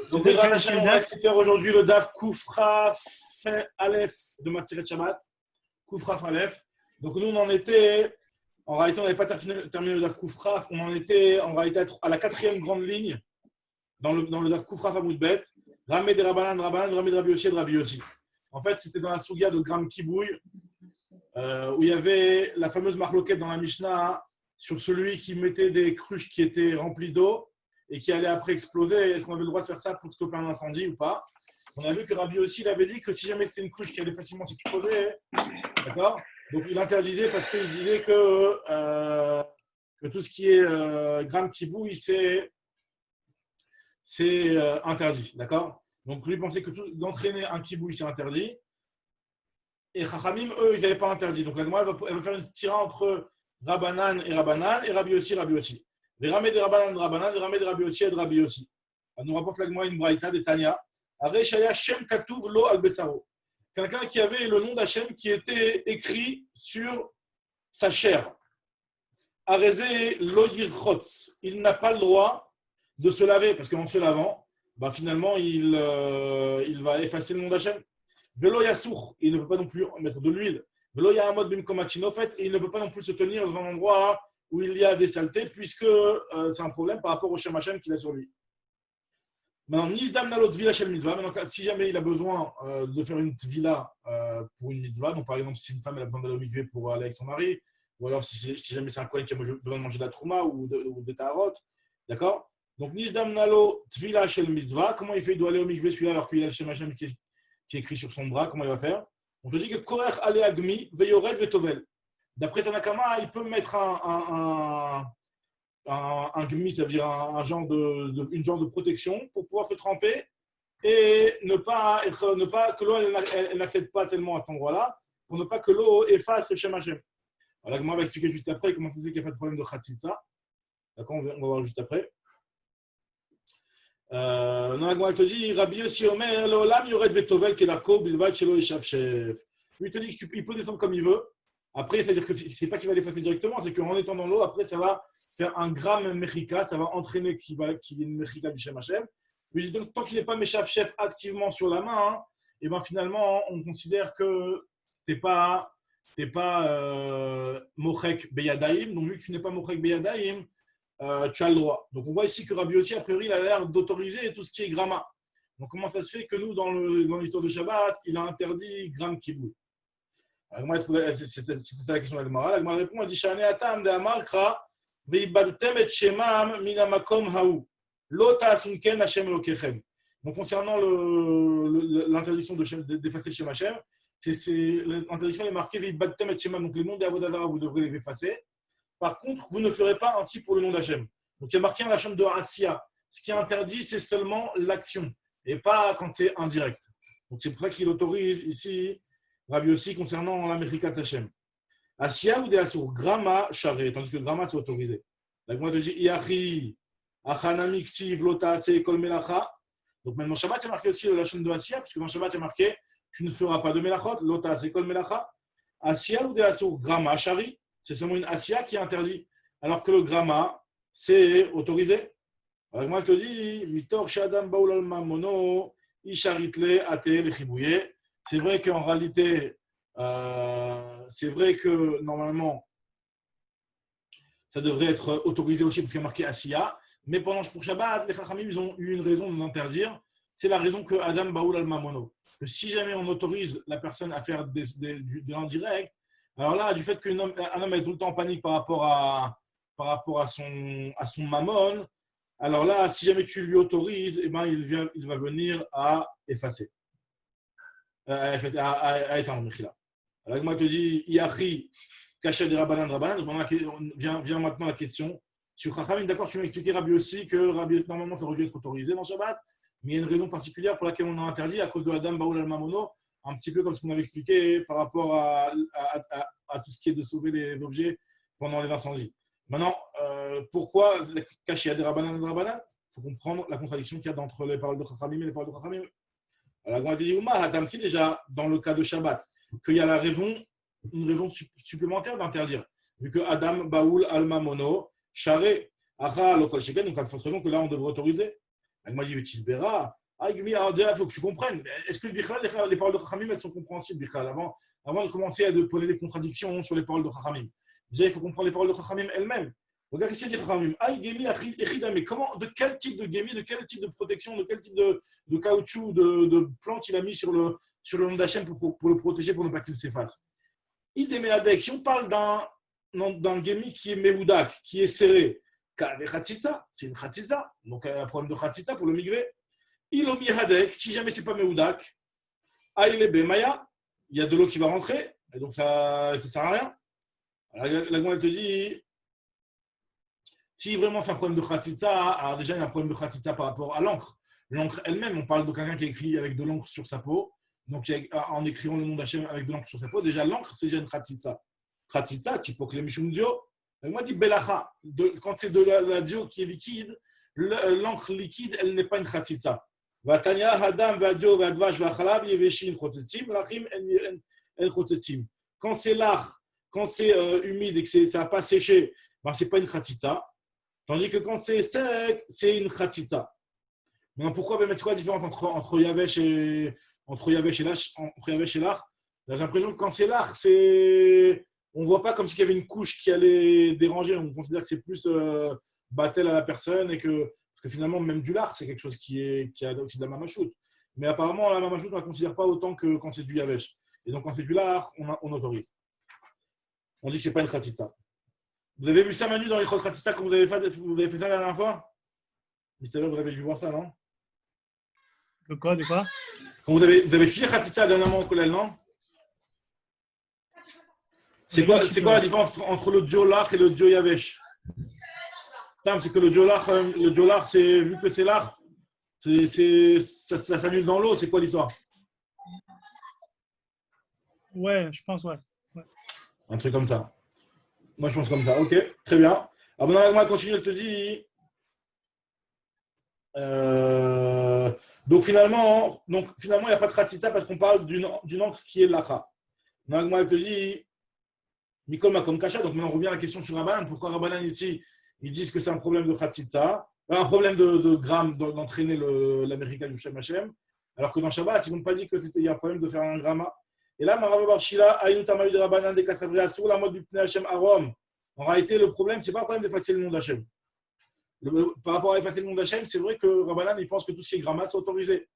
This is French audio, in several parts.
C'était Rachel, on va faire aujourd'hui le Daf Koufra Aleph de Matzeret Shabbat. Koufra Aleph. Donc nous, on en était, en réalité, on n'avait pas terminé le Daf Koufra, on en était en réalité à la quatrième grande ligne dans le Daf Koufra Famoudbet. Ramé de Rabbanan, Ramé de Rabbi Yossi et de Rabbi Yossi. En fait, c'était dans la Sougia de Gram Kibouy, où il y avait la fameuse marloquette dans la Mishnah sur celui qui mettait des cruches qui étaient remplies d'eau et qui allait après exploser. Est-ce qu'on avait le droit de faire ça pour stopper un incendie ou pas? On a vu que Rabbi aussi il avait dit que si jamais c'était une cruche qui allait facilement s'exploser, d'accord, donc il interdisait parce qu'il disait que tout ce qui est gramme qui bouille, c'est interdit, d'accord. Donc lui pensait que d'entraîner un kibouille, c'est interdit. Et Chachamim, eux, ils n'avaient pas interdit. Donc la Gemara, elle va faire une stira entre Rabbanan et Rabbi Yossi, Rabbi Yossi. Les ramés de Rabbanan, les ramés de Rabbi Yossi et de Rabbi Yossi. Elle nous rapporte la Gemara une braïta de Tanya. Areshaya Shem Katuv Lo Al Besaro. Quelqu'un qui avait le nom d'Hachem qui était écrit sur sa chair. Arezé Lo Yirchotz. Il n'a pas le droit de se laver parce qu'en se lavant, finalement, il va effacer le nom d'Hachem. Velo Yasour. Il ne peut pas non plus mettre de l'huile. Velo Yahamod Bimkomachin. Et il ne peut pas non plus se tenir dans un endroit où il y a des saletés, puisque c'est un problème par rapport au Shem Hashem qu'il a sur lui. Maintenant, Nizdam Nalot Vila Shel Mitzvah. Maintenant, si jamais il a besoin de faire une villa pour une mitzvah, donc par exemple, si une femme elle a besoin d'aller au mikvé pour aller avec son mari, ou alors si jamais c'est un Kohen qui a besoin de manger de la trouma ou des taharot, d'accord. Donc, Nizdam Nalot Vila Shel Mitzvah, comment il fait? Il doit aller au mikvé celui-là alors qu'il a le Shem Hashem qui est écrit sur son bras, comment il va faire? On te dit que Korech Ale Agmi Veyored Vetovel. D'après Tanakama, il peut mettre un gmi, ça veut dire un genre une genre de protection pour pouvoir se tremper et ne pas que l'eau elle n'accède pas tellement à cet endroit-là, pour ne pas que l'eau efface le Shem Hashem. Alors, moi, on va expliquer juste après comment ça se fait qu'il n'y a pas de problème de Khatsitsa. D'accord, on va voir juste après. Elle te dit, Rabbi Yossi Omer, l'olam yored vetovel kedarko bilvad shelo yeshav chef. Lui, il te dit qu'il peut descendre comme il veut. Après, c'est-à-dire que c'est pas qu'il va l'effacer directement, c'est qu'en étant dans l'eau, après, ça va faire un gramme mechika, ça va entraîner qu'il y ait une mechika du Shem Hashem. Mais tant que tu n'es pas Meshav chef activement sur la main, et finalement, on considère que tu n'es pas Mochek Beyadaim. Donc, vu que tu n'es pas Mochek Beyadaim, tu as le droit. Donc, on voit ici que Rabbi aussi, a priori, il a l'air d'autoriser tout ce qui est gramma. Donc, comment ça se fait que nous, dans l'histoire de Shabbat, il a interdit gramme kibou? C'est ça la question de la Gemara. La Gemara répond, elle dit Shane atam de amarkra veibadtem et shemam min hamakom haou lo ta'asunken Hashem elokechem. Donc concernant l'interdiction d'effacer le Shem Hashem, l'interdiction est marquée veibadtem et shemam. Donc les noms des Avodazara, vous devrez les effacer. Par contre, vous ne ferez pas ainsi pour le nom d'Hachem. Donc il y a marqué un Hashem de Asiya. Ce qui est interdit, c'est seulement l'action et pas quand c'est indirect. Donc c'est pour ça qu'il autorise ici Rabbi aussi concernant la Mechikat Hashem. Asiya ou des Assour, Grama, Charé, tandis que Grama, c'est autorisé. La Gemara te dit Iachi, Achanami, Ktiv, Lota, Se, Kol Melacha. Donc maintenant, Shabbat, c'est marqué aussi le Lachon de Asiya, puisque dans Shabbat, c'est marqué tu ne feras pas de Melachot, Lota, Se, Kol Melacha. Asiya ou des Assour, Grama, Chari, c'est seulement une Asiya qui est interdit, alors que le Grama, c'est autorisé. La Gemara te dit Mitor, Shadam, Baoul, Alma, Mono, Isharitle, Ate, Lechibouye. C'est vrai qu'en réalité, c'est vrai que normalement, ça devrait être autorisé aussi parce qu'il y a marqué Asiya. Mais pendant pour Shabbat, les Chachamim, ils ont eu une raison de nous interdire. C'est la raison que Adam Baoul al-Mamono. Que si jamais on autorise la personne à faire de l'indirect, alors là, du fait qu'un homme est tout le temps en panique par rapport à son mammon, alors là, si jamais tu lui autorises, il va venir à effacer. À être en Mechila. Alors, moi, je te dis, Iachi, Kaché de Rabbanan. Vient maintenant la question. Sur Chachamim, d'accord, tu m'as expliqué Rabbi aussi que Rabbi, normalement, ça aurait dû être autorisé dans Shabbat, mais il y a une raison particulière pour laquelle on a interdit à cause de Adam Baoul al-Mamono, un petit peu comme ce qu'on avait expliqué par rapport à tout ce qui est de sauver les objets pendant les incendies. Maintenant, pourquoi Kaché de Rabbanan? Il faut comprendre la contradiction qu'il y a entre les paroles de Chachamim et les paroles de Chachamim. Alors, on dit déjà dans le cas de Shabbat qu'il y a une raison supplémentaire d'interdire, vu que Adam Baoul Alma Mono Charé Acha Lokol Sheken, donc forcément que là on devrait autoriser. Elle m'a dit Vetisbera. Ah, il faut que tu comprennes. Est-ce que les paroles de Chachamim, elles sont compréhensibles avant de commencer à poser des contradictions sur les paroles de Chachamim? Déjà, il faut comprendre les paroles de Chachamim elles-mêmes. Regarde ce qu'il dit Chachamim. Mais comment, de quel type de gemi, de quel type de protection, de quel type de caoutchouc, de plante il a mis sur le nom d'Hachem pour le protéger, pour ne pas qu'il s'efface? Idéméadek, si on parle d'un gemi qui est mehoudak, qui est serré, c'est une khatsitsa. Donc, un problème de khatsitsa pour le migré. Ilomi hadek, si jamais c'est pas mehoudak, aïle maya, il y a de l'eau qui va rentrer, et donc ça ne sert à rien. Alors, la elle te dit, si vraiment c'est un problème de khatsitsa, alors déjà il y a un problème de khatsitsa par rapport à l'encre. L'encre elle-même, on parle de quelqu'un qui a écrit avec de l'encre sur sa peau, donc en écrivant le nom d'Hachem avec de l'encre sur sa peau, déjà l'encre c'est déjà une khatsitsa. Khatsitsa, typo mishum dio. Moi je dis belacha, quand c'est de la dio qui est liquide, l'encre liquide elle n'est pas une khatsitsa. Vatanya hadam vadio vadvash vachalav yeveshin chotetzim lachim en chotetzim. Quand c'est lach, quand c'est humide et que ça n'a pas séché, ben, ce n'est pas une khatsitsa. Tandis que quand c'est sec, c'est une khatsitsa. Mais pourquoi, c'est quoi la différence entre Yavesh et l'ach? J'ai l'impression que quand c'est l'ach, on ne voit pas comme s'il y avait une couche qui allait déranger. On considère que c'est plus battel à la personne parce que finalement, même du lard, c'est quelque chose qui a aussi de la mamachoute. Mais apparemment, la mamachoute, on ne la considère pas autant que quand c'est du Yavesh. Et donc, quand c'est du lard, on autorise. On dit que ce n'est pas une khatsitsa. Vous avez vu ça, Manu, dans les Chol Khatsitsa, quand vous avez fait ça la dernière fois? Mister, vous avez dû voir ça, non? De quoi? Quand vous avez étudié Khatsitsa dernièrement au collège, non? C'est quoi la différence entre le Djolach et le Djoyavesh? C'est que le Djolach, c'est vu que c'est l'art, ça s'annule dans l'eau. C'est quoi l'histoire? Ouais, je pense, ouais. Un truc comme ça. Moi, je pense comme ça. Ok, très bien. Alors, maintenant, moi, continue, elle te dit. Donc, finalement, il n'y a pas de khatsitsa parce qu'on parle d'une encre qui est lacha. Donc, moi, elle te dit. Mikol Makom Kasha. Donc, maintenant, on revient à la question sur Rabbanan. Pourquoi Rabbanan, ici, ils disent que c'est un problème de khatsitsa, un problème de gramme, d'entraîner l'américain du Shem Hashem, alors que dans Shabbat, ils n'ont pas dit qu'il y a un problème de faire un gramma. Et là, Marav Barshila, Aïnou Tamayu de Rabbanan de Kassavri Asur, la mode du Pnei Hashem Arom. En réalité, le problème, ce n'est pas un problème d'effacer le nom d'Hachem. Par rapport à effacer le nom d'Hachem, c'est vrai que Rabbanan, il pense que tout ce qui est gramma, c'est autorisé.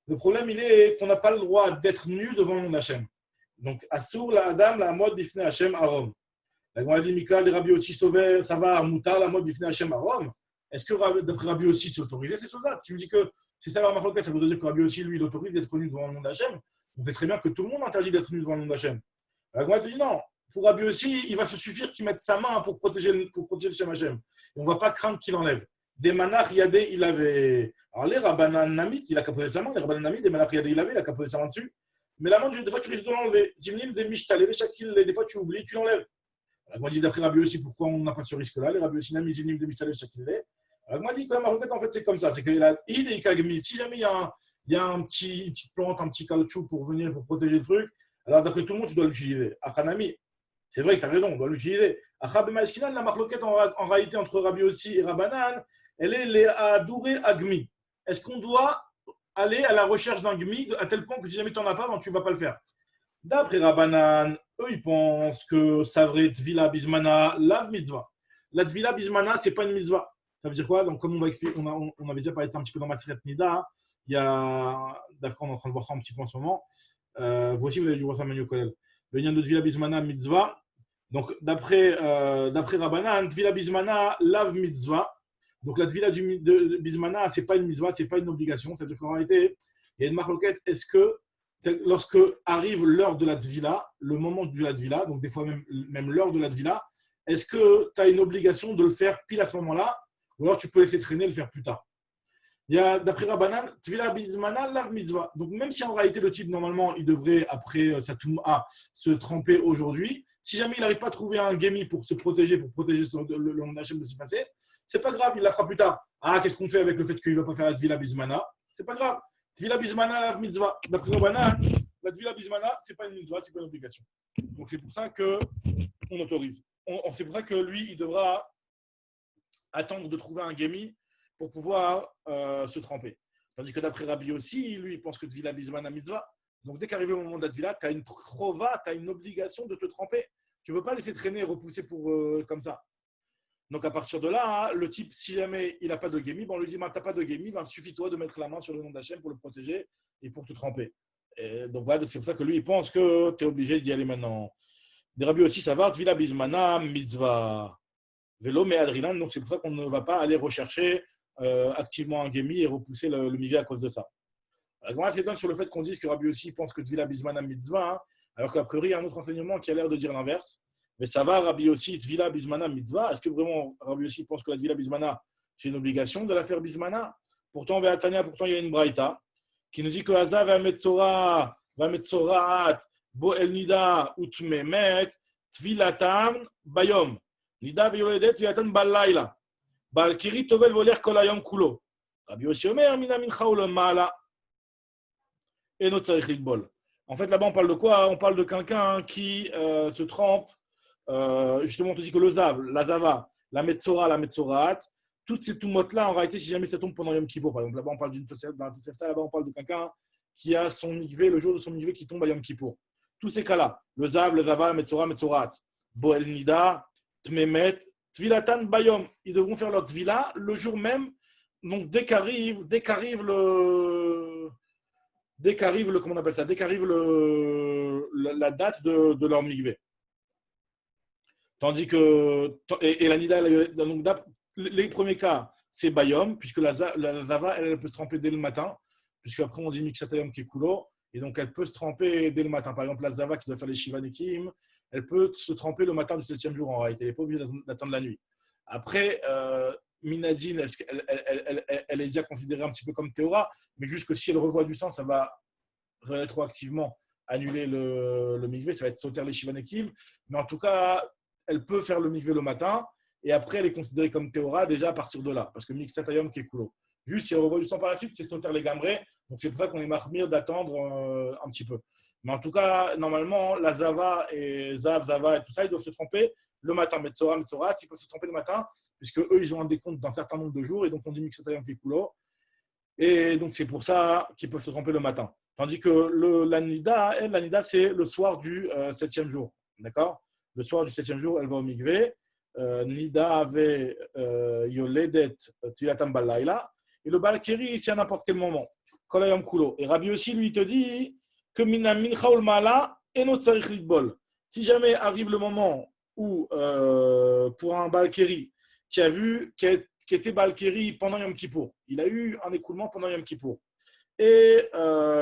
Le problème, il est qu'on n'a pas le droit d'être nu devant le nom d'Hachem. Donc, Asur, la Adam, la mode du Pnei Hashem Arom. La Gemara dit Mikla, les Rabbi aussi sauvaient, ça va, Moutar, la mode du Bifnei Hashem Arom. Est-ce que d'après Rabbi aussi, c'est autorisé ces choses-là? Tu me dis que c'est ça la marque, ça veut dire que Rabbi aussi, lui, il autorise d'être nu devant le nom d'Hachem. On sait très bien que tout le monde interdit d'être nu devant le nom d'Hachem. La Gemara te dit non. Pour Rabbi aussi, il va se suffire qu'il mette sa main pour protéger le Shem Hashem. Et on ne va pas craindre qu'il enlève. Des manach yadé, il avait. Alors les Rabbanan Namit, il a qu'à poser sa main. Les Rabbanan Namit, des manach yadé, il a qu'à poser sa main dessus. Mais la main, des fois, tu risques de l'enlever. Zimnim, des mishtal, des shakil, des fois, tu oublies, tu l'enlèves. Moi, je dis d'après Rabbi aussi, pourquoi on n'a pas ce risque-là? Les Rabbi aussi, Namizinim, de Mishtalé, Chakilé. Moi, je dis que la maroquette, en fait, c'est comme ça. C'est qu'il a id et kagmi. Si jamais il y a une petite plante, un petit caoutchouc pour venir, pour protéger le truc, alors d'après tout le monde, tu dois l'utiliser. Achanami, c'est vrai que tu as raison, on doit l'utiliser. Achabema Eskinal, la maroquette, en réalité, entre Rabbi aussi et Rabbanan, elle est les Adouré Agmi. Est-ce qu'on doit aller à la recherche d'un gmi à tel point que si jamais tu n'en as pas, donc tu ne vas pas le faire? D'après Rabbanan, eux, ils pensent que Savre Tvila Bismana, lave mitzvah. La Tvila Bismana, ce n'est pas une mitzvah. Ça veut dire quoi? Donc, comme on va expliquer, on avait déjà parlé de ça un petit peu dans Maseret Nida. Il y a, d'après, on est en train de voir ça un petit peu en ce moment. Vous aussi, vous avez dû voir ça, Manu Kolel. Le lien de Tvila Bismana, mitzvah. Donc, d'après Rabbanan, Tvila Bismana, lave mitzvah. Donc, la Tvila de Bismana, ce n'est pas une mitzvah, ce n'est pas une obligation. C'est-à-dire qu'en réalité, il y a une marloquette. Est-ce que lorsque arrive l'heure de la Tvila, le moment de la Tvila, donc des fois même l'heure de la Tvila, est-ce que tu as une obligation de le faire pile à ce moment-là, ou alors tu peux laisser traîner et le faire plus tard? Il y a, d'après Rabbanan, Tvila Bismana, lav mitzvah. Donc même si en réalité le type, normalement, il devrait, après sa Touma, se tremper aujourd'hui, si jamais il n'arrive pas à trouver un gemi pour se protéger, le nom d'Hachem de s'effacer, c'est pas grave, il la fera plus tard. Ah, qu'est-ce qu'on fait avec le fait qu'il ne va pas faire la Tvila Bismana? C'est pas grave. Tvila Bismana, lav mitzvah. D'après Rabbanan, la Tvila Bismana, ce n'est pas une mitzvah, ce n'est pas une obligation. Donc c'est pour ça qu'on autorise. C'est pour ça que lui, il devra attendre de trouver un gemi pour pouvoir se tremper. Tandis que d'après Rabbi aussi, lui, il pense que Tvila Bismana Mitzvah. Donc dès qu'arrive au moment de la Tvila, tu as une chova, tu as une obligation de te tremper. Tu ne peux pas laisser traîner et repousser comme ça. Donc à partir de là, le type, si jamais il n'a pas de Gémib, on lui dit, tu n'as pas de Gémib, il suffit-toi de mettre la main sur le nom d'Hachem pour le protéger et pour te tremper. Et donc voilà, c'est pour ça que lui, il pense que tu es obligé d'y aller maintenant. Des Rabbi aussi, ça va, Tvila Bismana Mitzvah. Vélo, mais Adrilan, donc c'est pour ça qu'on ne va pas aller rechercher activement un Gémi et repousser le Mivé à cause de ça. Moi, c'est sur le fait qu'on dise que Rabbi aussi pense que Tvila Bismana Mitzvah, hein, alors qu'a priori, il y a un autre enseignement qui a l'air de dire l'inverse. Mais ça va, Rabbi aussi, Tvila Bismana Mitzvah. Est-ce que vraiment Rabbi aussi pense que la Tvila Bismana, c'est une obligation de la faire Bismana? Pourtant, pourtant, il y a une braïta qui nous dit que Haza va Metzorat, Bo El Nida, Utmemet, Tvilatam, Bayom. Nida Violedet, Tvilatan Balayla. Balkiri Tovel Voler Kolayom Kulo. Rabbi aussi Omer, Mina Mincha ou le Mala. Et notre Tzarich Bol. En fait, là-bas, on parle de quoi? On parle de quelqu'un qui se trempe. Justement, on te dit que le Zav, la Zava, la Metzora, la Metzorat, toutes ces toumotes-là, en réalité, si jamais ça tombe pendant Yom Kippour, par exemple, là-bas, on parle d'une Tosefta, dans la Tosefta, là-bas, on parle de quelqu'un qui a son migvé, le jour de son migvé qui tombe à Yom Kippour. Tous ces cas-là, le Zav, le Zava, la Metzora, Metzorat, Boel Nida, Tmemet, Tvilatan Bayom, ils devront faire leur Tvila le jour même. Donc, dès qu'arrive comment on appelle ça, dès qu'arrive la date de leur migvé. Tandis que, et la Nida, donc, les premiers cas, c'est Bayom, puisque la Zava, elle peut se tremper dès le matin, puisque après on dit Mixatayom Kekulo, et donc elle peut se tremper dès le matin. Par exemple, la Zava qui doit faire les Shivanekim, elle peut se tremper le matin du 7e jour en réalité, elle n'est pas obligée d'attendre la nuit. Après, Minadine, elle est déjà considérée un petit peu comme Théora, mais juste que si elle revoit du sang, ça va rétroactivement annuler le migvé, ça va être sauter les Shivanekim, mais en tout cas, elle peut faire le migvé le matin, et après, elle est considérée comme Théora déjà à partir de là, parce que Mixatayom Kekulo. Juste si elle revoit du sang par la suite, c'est sauter les Gamrés, donc c'est pour ça qu'on est marmire d'attendre un petit peu. Mais en tout cas, normalement, la Zava et Zava et tout ça, ils doivent se tromper le matin. Metzora, Metzorat, ils peuvent se tromper le matin, puisque eux, ils ont un décompte d'un certain nombre de jours, et donc on dit Mixatayom Kekulo. Et donc, c'est pour ça qu'ils peuvent se tromper le matin. Tandis que la Nida, c'est le soir du 7e jour. D'accord? Le soir du 7e jour, elle va au Migvé. Nida avait Yoledet Tilatam Balayla. Et le Balkeri, c'est à n'importe quel moment. Kolayom Kulo. Et Rabbi aussi, lui, te dit que Minam Minchaul Mala et notre Tzarich Litbol. Si jamais arrive le moment où, pour un Balkeri qui était Balkeri pendant Yom Kippour, il a eu un écoulement pendant Yom Kippour. Et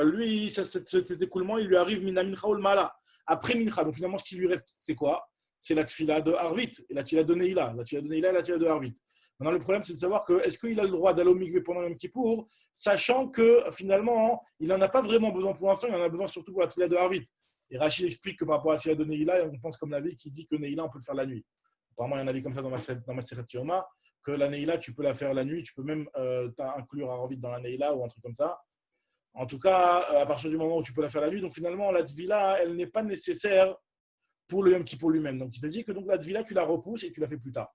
lui, cet écoulement, il lui arrive Minam Minchaul Mala. Après Mincha. Donc finalement, ce qui lui reste, c'est quoi? C'est la Tfila de Harvit et la Tfila de Neila. La Tfila de Neila et la Tfila de Harvit. Maintenant, le problème, c'est de savoir est-ce qu'il a le droit d'aller au Mikvé pendant Yom Kippour, sachant que finalement, il n'en a pas vraiment besoin pour l'instant, il en a besoin surtout pour la Tfila de Harvit. Et Rachid explique que par rapport à la Tfila de Neila, on pense comme l'avis qui dit que Neila, on peut le faire la nuit. Apparemment, il y a un avis comme ça dans ma Seret Yoma, que la Neila, tu peux la faire la nuit, tu peux même inclure Harvit dans la Neila ou un truc comme ça. En tout cas, à partir du moment où tu peux la faire la nuit, donc finalement, la Tvila, elle n'est pas nécessaire pour le Yom Kippour lui-même. Donc, il te dit que donc, la Tvila, tu la repousses et tu la fais plus tard.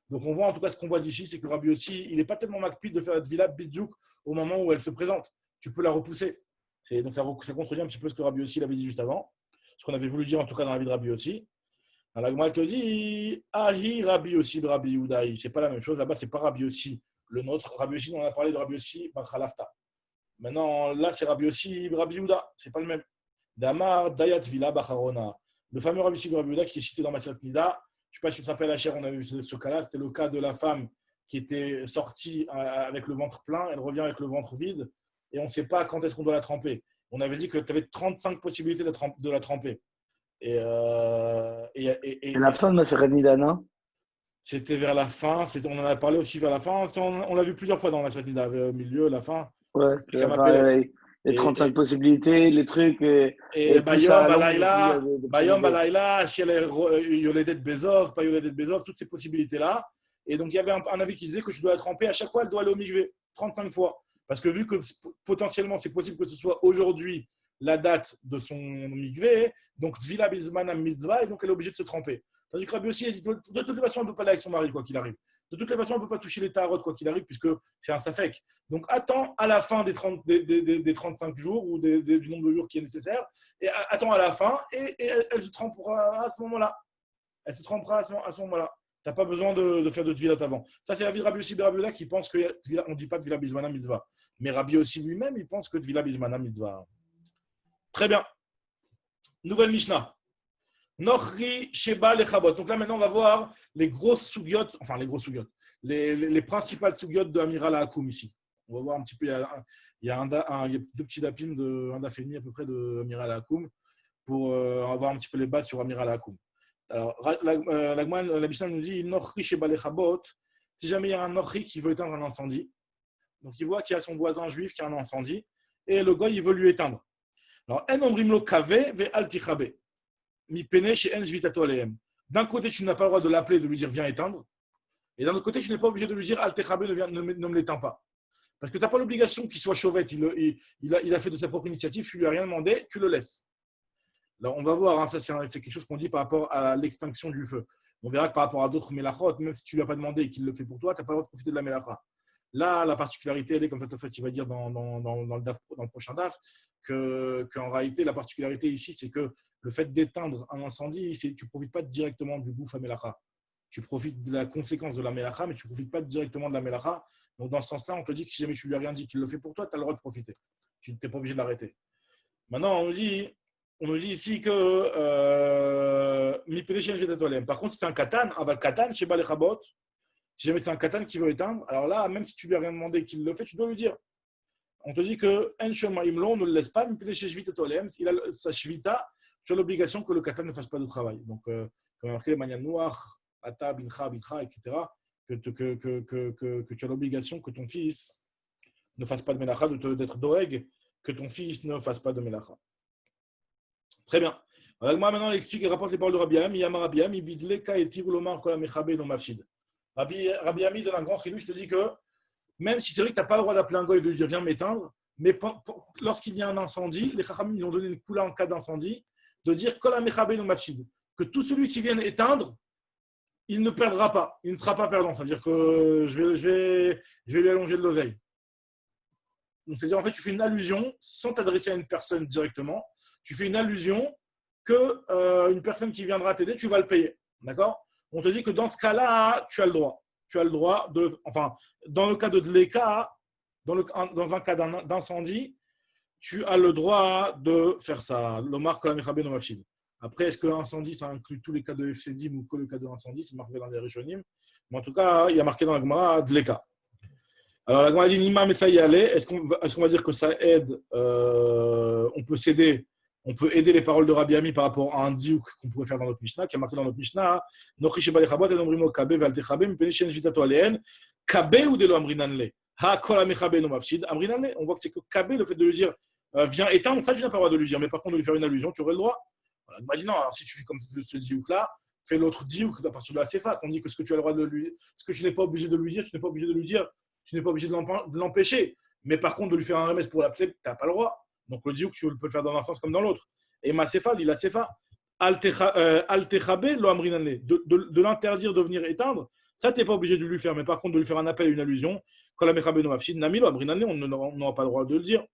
Donc, on voit en tout cas ce qu'on voit d'ici, c'est que Rabbi aussi, il n'est pas tellement macpide de faire la Tvila bidjouk au moment où elle se présente. Tu peux la repousser. Donc, ça contredit un petit peu ce que Rabbi aussi l'avait dit juste avant, ce qu'on avait voulu dire en tout cas dans la vie de Rabbi aussi. Alors, la Gemara te dit Ahi Rabbi aussi de Rabbi Udaï. Ce n'est pas la même chose. Là-bas, ce n'est pas Rabbi aussi le nôtre. Rabbi aussi, on a parlé de Rabbi aussi, Bar Khalafta. Maintenant, là, c'est Rabbi aussi, Rabbi Yehuda. Ce n'est pas le même. Damar, Dayat Vila, Bacharona. Le fameux Rabbi aussi de Rabbi Yehuda qui est cité dans Maseret Nida. Je ne sais pas si tu te rappelles, Hachir, on avait vu ce cas-là. C'était le cas de la femme qui était sortie avec le ventre plein. Elle revient avec le ventre vide. Et on ne sait pas quand est-ce qu'on doit la tremper. On avait dit que tu avais 35 possibilités de la tremper. Et la fin de Maseret Nida, non? C'était vers la fin. On en a parlé aussi vers la fin. On l'a vu plusieurs fois dans Maseret Nida, au milieu, la fin. Ouais, c'était les 35 possibilités, les trucs. Et Bayom, Balayla, si elle est Yoledet Bezov, pas Yoledet Bezov, toutes ces possibilités-là. Et donc, il y avait un avis qui disait que je dois la tremper à chaque fois, elle doit aller au Mikvé, 35 fois. Parce que vu que potentiellement, c'est possible que ce soit aujourd'hui la date de son Mikvé, donc Tvila Bizmana Mitzvah, et donc elle est obligée de se tremper. Tandis que Rabbi aussi, de toute façon, elle ne peut pas aller avec son mari, quoi qu'il arrive. De toutes les façons, on ne peut pas toucher les tarots quoi qu'il arrive, puisque c'est un safek. Donc, attends à la fin des 35 jours ou du nombre de jours qui est nécessaire, et attends à la fin, et elle se trempera à ce moment-là. Elle se trempera à ce moment-là. Tu n'as pas besoin de faire de tvilat avant. Ça, c'est la vie de Rabbi Yossi ben Rabbi Yehuda qui pense qu'on ne dit pas de Tvila Bizmana Mitzvah. Mais Rabbi Yossi lui-même, il pense que Tvila Bizmana Mitzvah. Très bien. Nouvelle Mishnah. Nochri Sheba Lechabot. Donc là, maintenant, on va voir les grosses sougiotes, enfin les grosses sougiotes, les principales sougiotes de Amiral Hakoum ici. On va voir un petit peu, il y a deux petits dapim, un daféni à peu près de Amiral Hakoum pour avoir un petit peu les bases sur Amiral Hakoum. Alors, la Mishnah nous dit Nochri Sheba Lechabot. Si jamais il y a un Nochri qui veut éteindre un incendie, donc il voit qu'il y a son voisin juif qui a un incendie, et le goy, il veut lui éteindre. Alors, En Omrimlo Kave ve Al Tichabe. D'un côté, tu n'as pas le droit de l'appeler, de lui dire viens éteindre. Et d'un autre côté, tu n'es pas obligé de lui dire Al-Techabe, ne me l'éteins pas. Parce que tu n'as pas l'obligation qu'il soit chauvette. Il a fait de sa propre initiative, tu ne lui as rien demandé, tu le laisses. Alors, on va voir, hein, ça c'est quelque chose qu'on dit par rapport à l'extinction du feu. On verra que par rapport à d'autres mélachot, même si tu ne lui as pas demandé et qu'il le fait pour toi, tu n'as pas le droit de profiter de la mélacha. Là, la particularité, elle est comme ça, tu vas dire dans le prochain DAF, qu'en réalité, la particularité ici, c'est que le fait d'éteindre un incendie, tu ne profites pas directement du gouf à mélacha. Tu profites de la conséquence de la mélacha, mais tu ne profites pas directement de la mélacha. Donc, dans ce sens-là, on te dit que si jamais tu ne lui as rien dit qu'il le fait pour toi, tu as le droit de profiter. Tu n'es pas obligé de l'arrêter. Maintenant, on nous dit ici que par contre, si c'est un katan, aval katan, chez Balechabot, si jamais c'est un katan qui veut éteindre, alors là, même si tu lui as rien demandé et qu'il le fait, tu dois lui dire. On te dit que En Shema Imlo ne le laisse pas, mais chez Shvita Tolem, il a sa Shvita, tu as l'obligation que le katan ne fasse pas de travail. Donc, comme marqué les manias noires, Ata, Bincha, Bitra, etc., que tu as l'obligation que ton fils ne fasse pas de melacha, d'être doeg, que ton fils ne fasse pas de melacha. Très bien. Alors, moi, maintenant, il explique et rapporte les paroles de Rabbi Ami. Yama Rabbi Ami, Bidleka et Tirulomar, Kola Mechabe, no Mafshid. Rabbi Ami donne un grand chidouche, je te dis que même si c'est vrai que tu n'as pas le droit d'appeler un goy et de lui dire viens m'éteindre, mais lorsqu'il y a un incendie, les Chachamim ils ont donné une coula en cas d'incendie, de dire Kola Mechabe, no Mafshid, que tout celui qui vient éteindre, il ne perdra pas, il ne sera pas perdant. C'est-à-dire que je vais lui allonger de l'oseille. Donc, c'est-à-dire, en fait, tu fais une allusion sans t'adresser à une personne directement. Tu fais une allusion que une personne qui viendra t'aider, tu vas le payer. D'accord? On te dit que dans ce cas-là, tu as le droit. Tu as le droit de. Enfin, dans le cas de Dleka, dans un cas d'incendie, tu as le droit de faire ça. L'Omar Kolamechabé no Mafshid. Après, est-ce que l'incendie, ça inclut tous les cas de FCDIM ou que le cas de l'incendie? C'est marqué dans les Rishonim. Mais en tout cas, il y a marqué dans la Gemara Dleka. Alors, la Gemara dit Nima Messayale. Est-ce qu'on va dire que ça aide on peut s'aider, on peut aider les paroles de Rabbi Ami par rapport à un diouk qu'on pourrait faire dans notre Mishnah, qui est marqué dans notre Mishnah Nochi Sheba Lechabot et Nomrimo Kabe Valtechabe, Mipene Shen Vitato Aleen, Kabe ou de lo Amrinanle. Ha Kol Amechabe no Mafshid. Amrinanle, on voit que c'est que Kabe, le fait de lui dire viens éteindre, ça, je n'ai pas le droit de lui dire, mais par contre, de lui faire une allusion, tu aurais le droit. Voilà, imagine, alors si tu fais comme ce diouk-là, fais l'autre diouk à partir de la Sefa, qu'on dit que ce que tu as le droit de lui, ce que tu n'es pas obligé de lui dire, tu n'es pas obligé de lui dire, tu n'es pas obligé de l'empêcher. Mais par contre, de lui faire un remède pour l'appeler, tu n'as pas le droit. Donc le diouk, tu peux le faire dans un sens comme dans l'autre. Et ma Sefa, dit la Sefa, Al-Techabe, lo Amrinane, de l'interdire de venir éteindre, ça, tu n'es pas obligé de lui faire. Mais par contre, de lui faire un appel et une allusion, quand la Mechabe no Mafshid, Nami lo Amrinane, on n'aura pas le droit de le dire.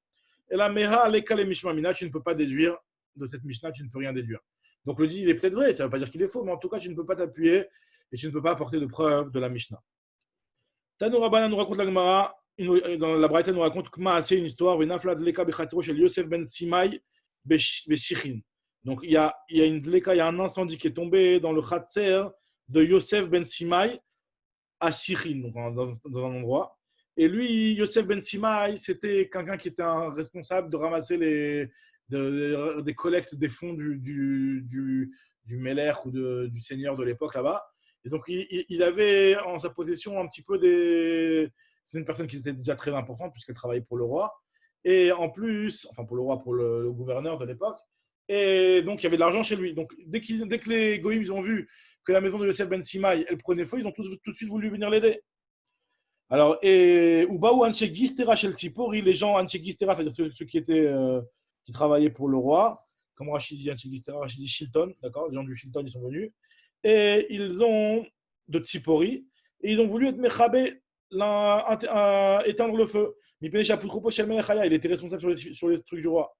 Et la Meha, Lekale Mishmamina, tu ne peux pas déduire de cette Mishnah, tu ne peux rien déduire. Donc le dit, il est peut-être vrai, ça ne veut pas dire qu'il est faux, mais en tout cas, tu ne peux pas t'appuyer et tu ne peux pas apporter de preuve de la Mishnah. Tanou Rabbana nous raconte la Gemara, dans la Braïta nous raconte c'est une histoire, Venafla Dleka Bechatzero chez Yosef ben Simai Beshichin. Donc il y a une Dleka, il y a un incendie qui est tombé dans le Chatzer de Yosef ben Simai à Shichin, donc dans un endroit. Et lui, Yosef ben Simai, c'était quelqu'un qui était un responsable de ramasser des collectes des fonds du Meller ou du seigneur de l'époque là-bas. Et donc, il avait en sa possession un petit peu c'est une personne qui était déjà très importante puisqu'elle travaillait pour le roi. Et en plus, enfin pour le roi, pour le gouverneur de l'époque. Et donc, il y avait de l'argent chez lui. Donc, dès que les Goïms ils ont vu que la maison de Yosef ben Simai, elle prenait feu, ils ont tout de suite voulu venir l'aider. Alors, et Ubaou Anche Gistera chez le Tzipori, les gens Anche Gistera, c'est-à-dire ceux qui travaillaient pour le roi, comme Rachid dit Anche Gistera, Rachid dit Shilton, d'accord, les gens du Shilton, ils sont venus, et ils ont de Tzipori, et ils ont voulu être Mechabé, éteindre le feu. Il était responsable sur les trucs du roi.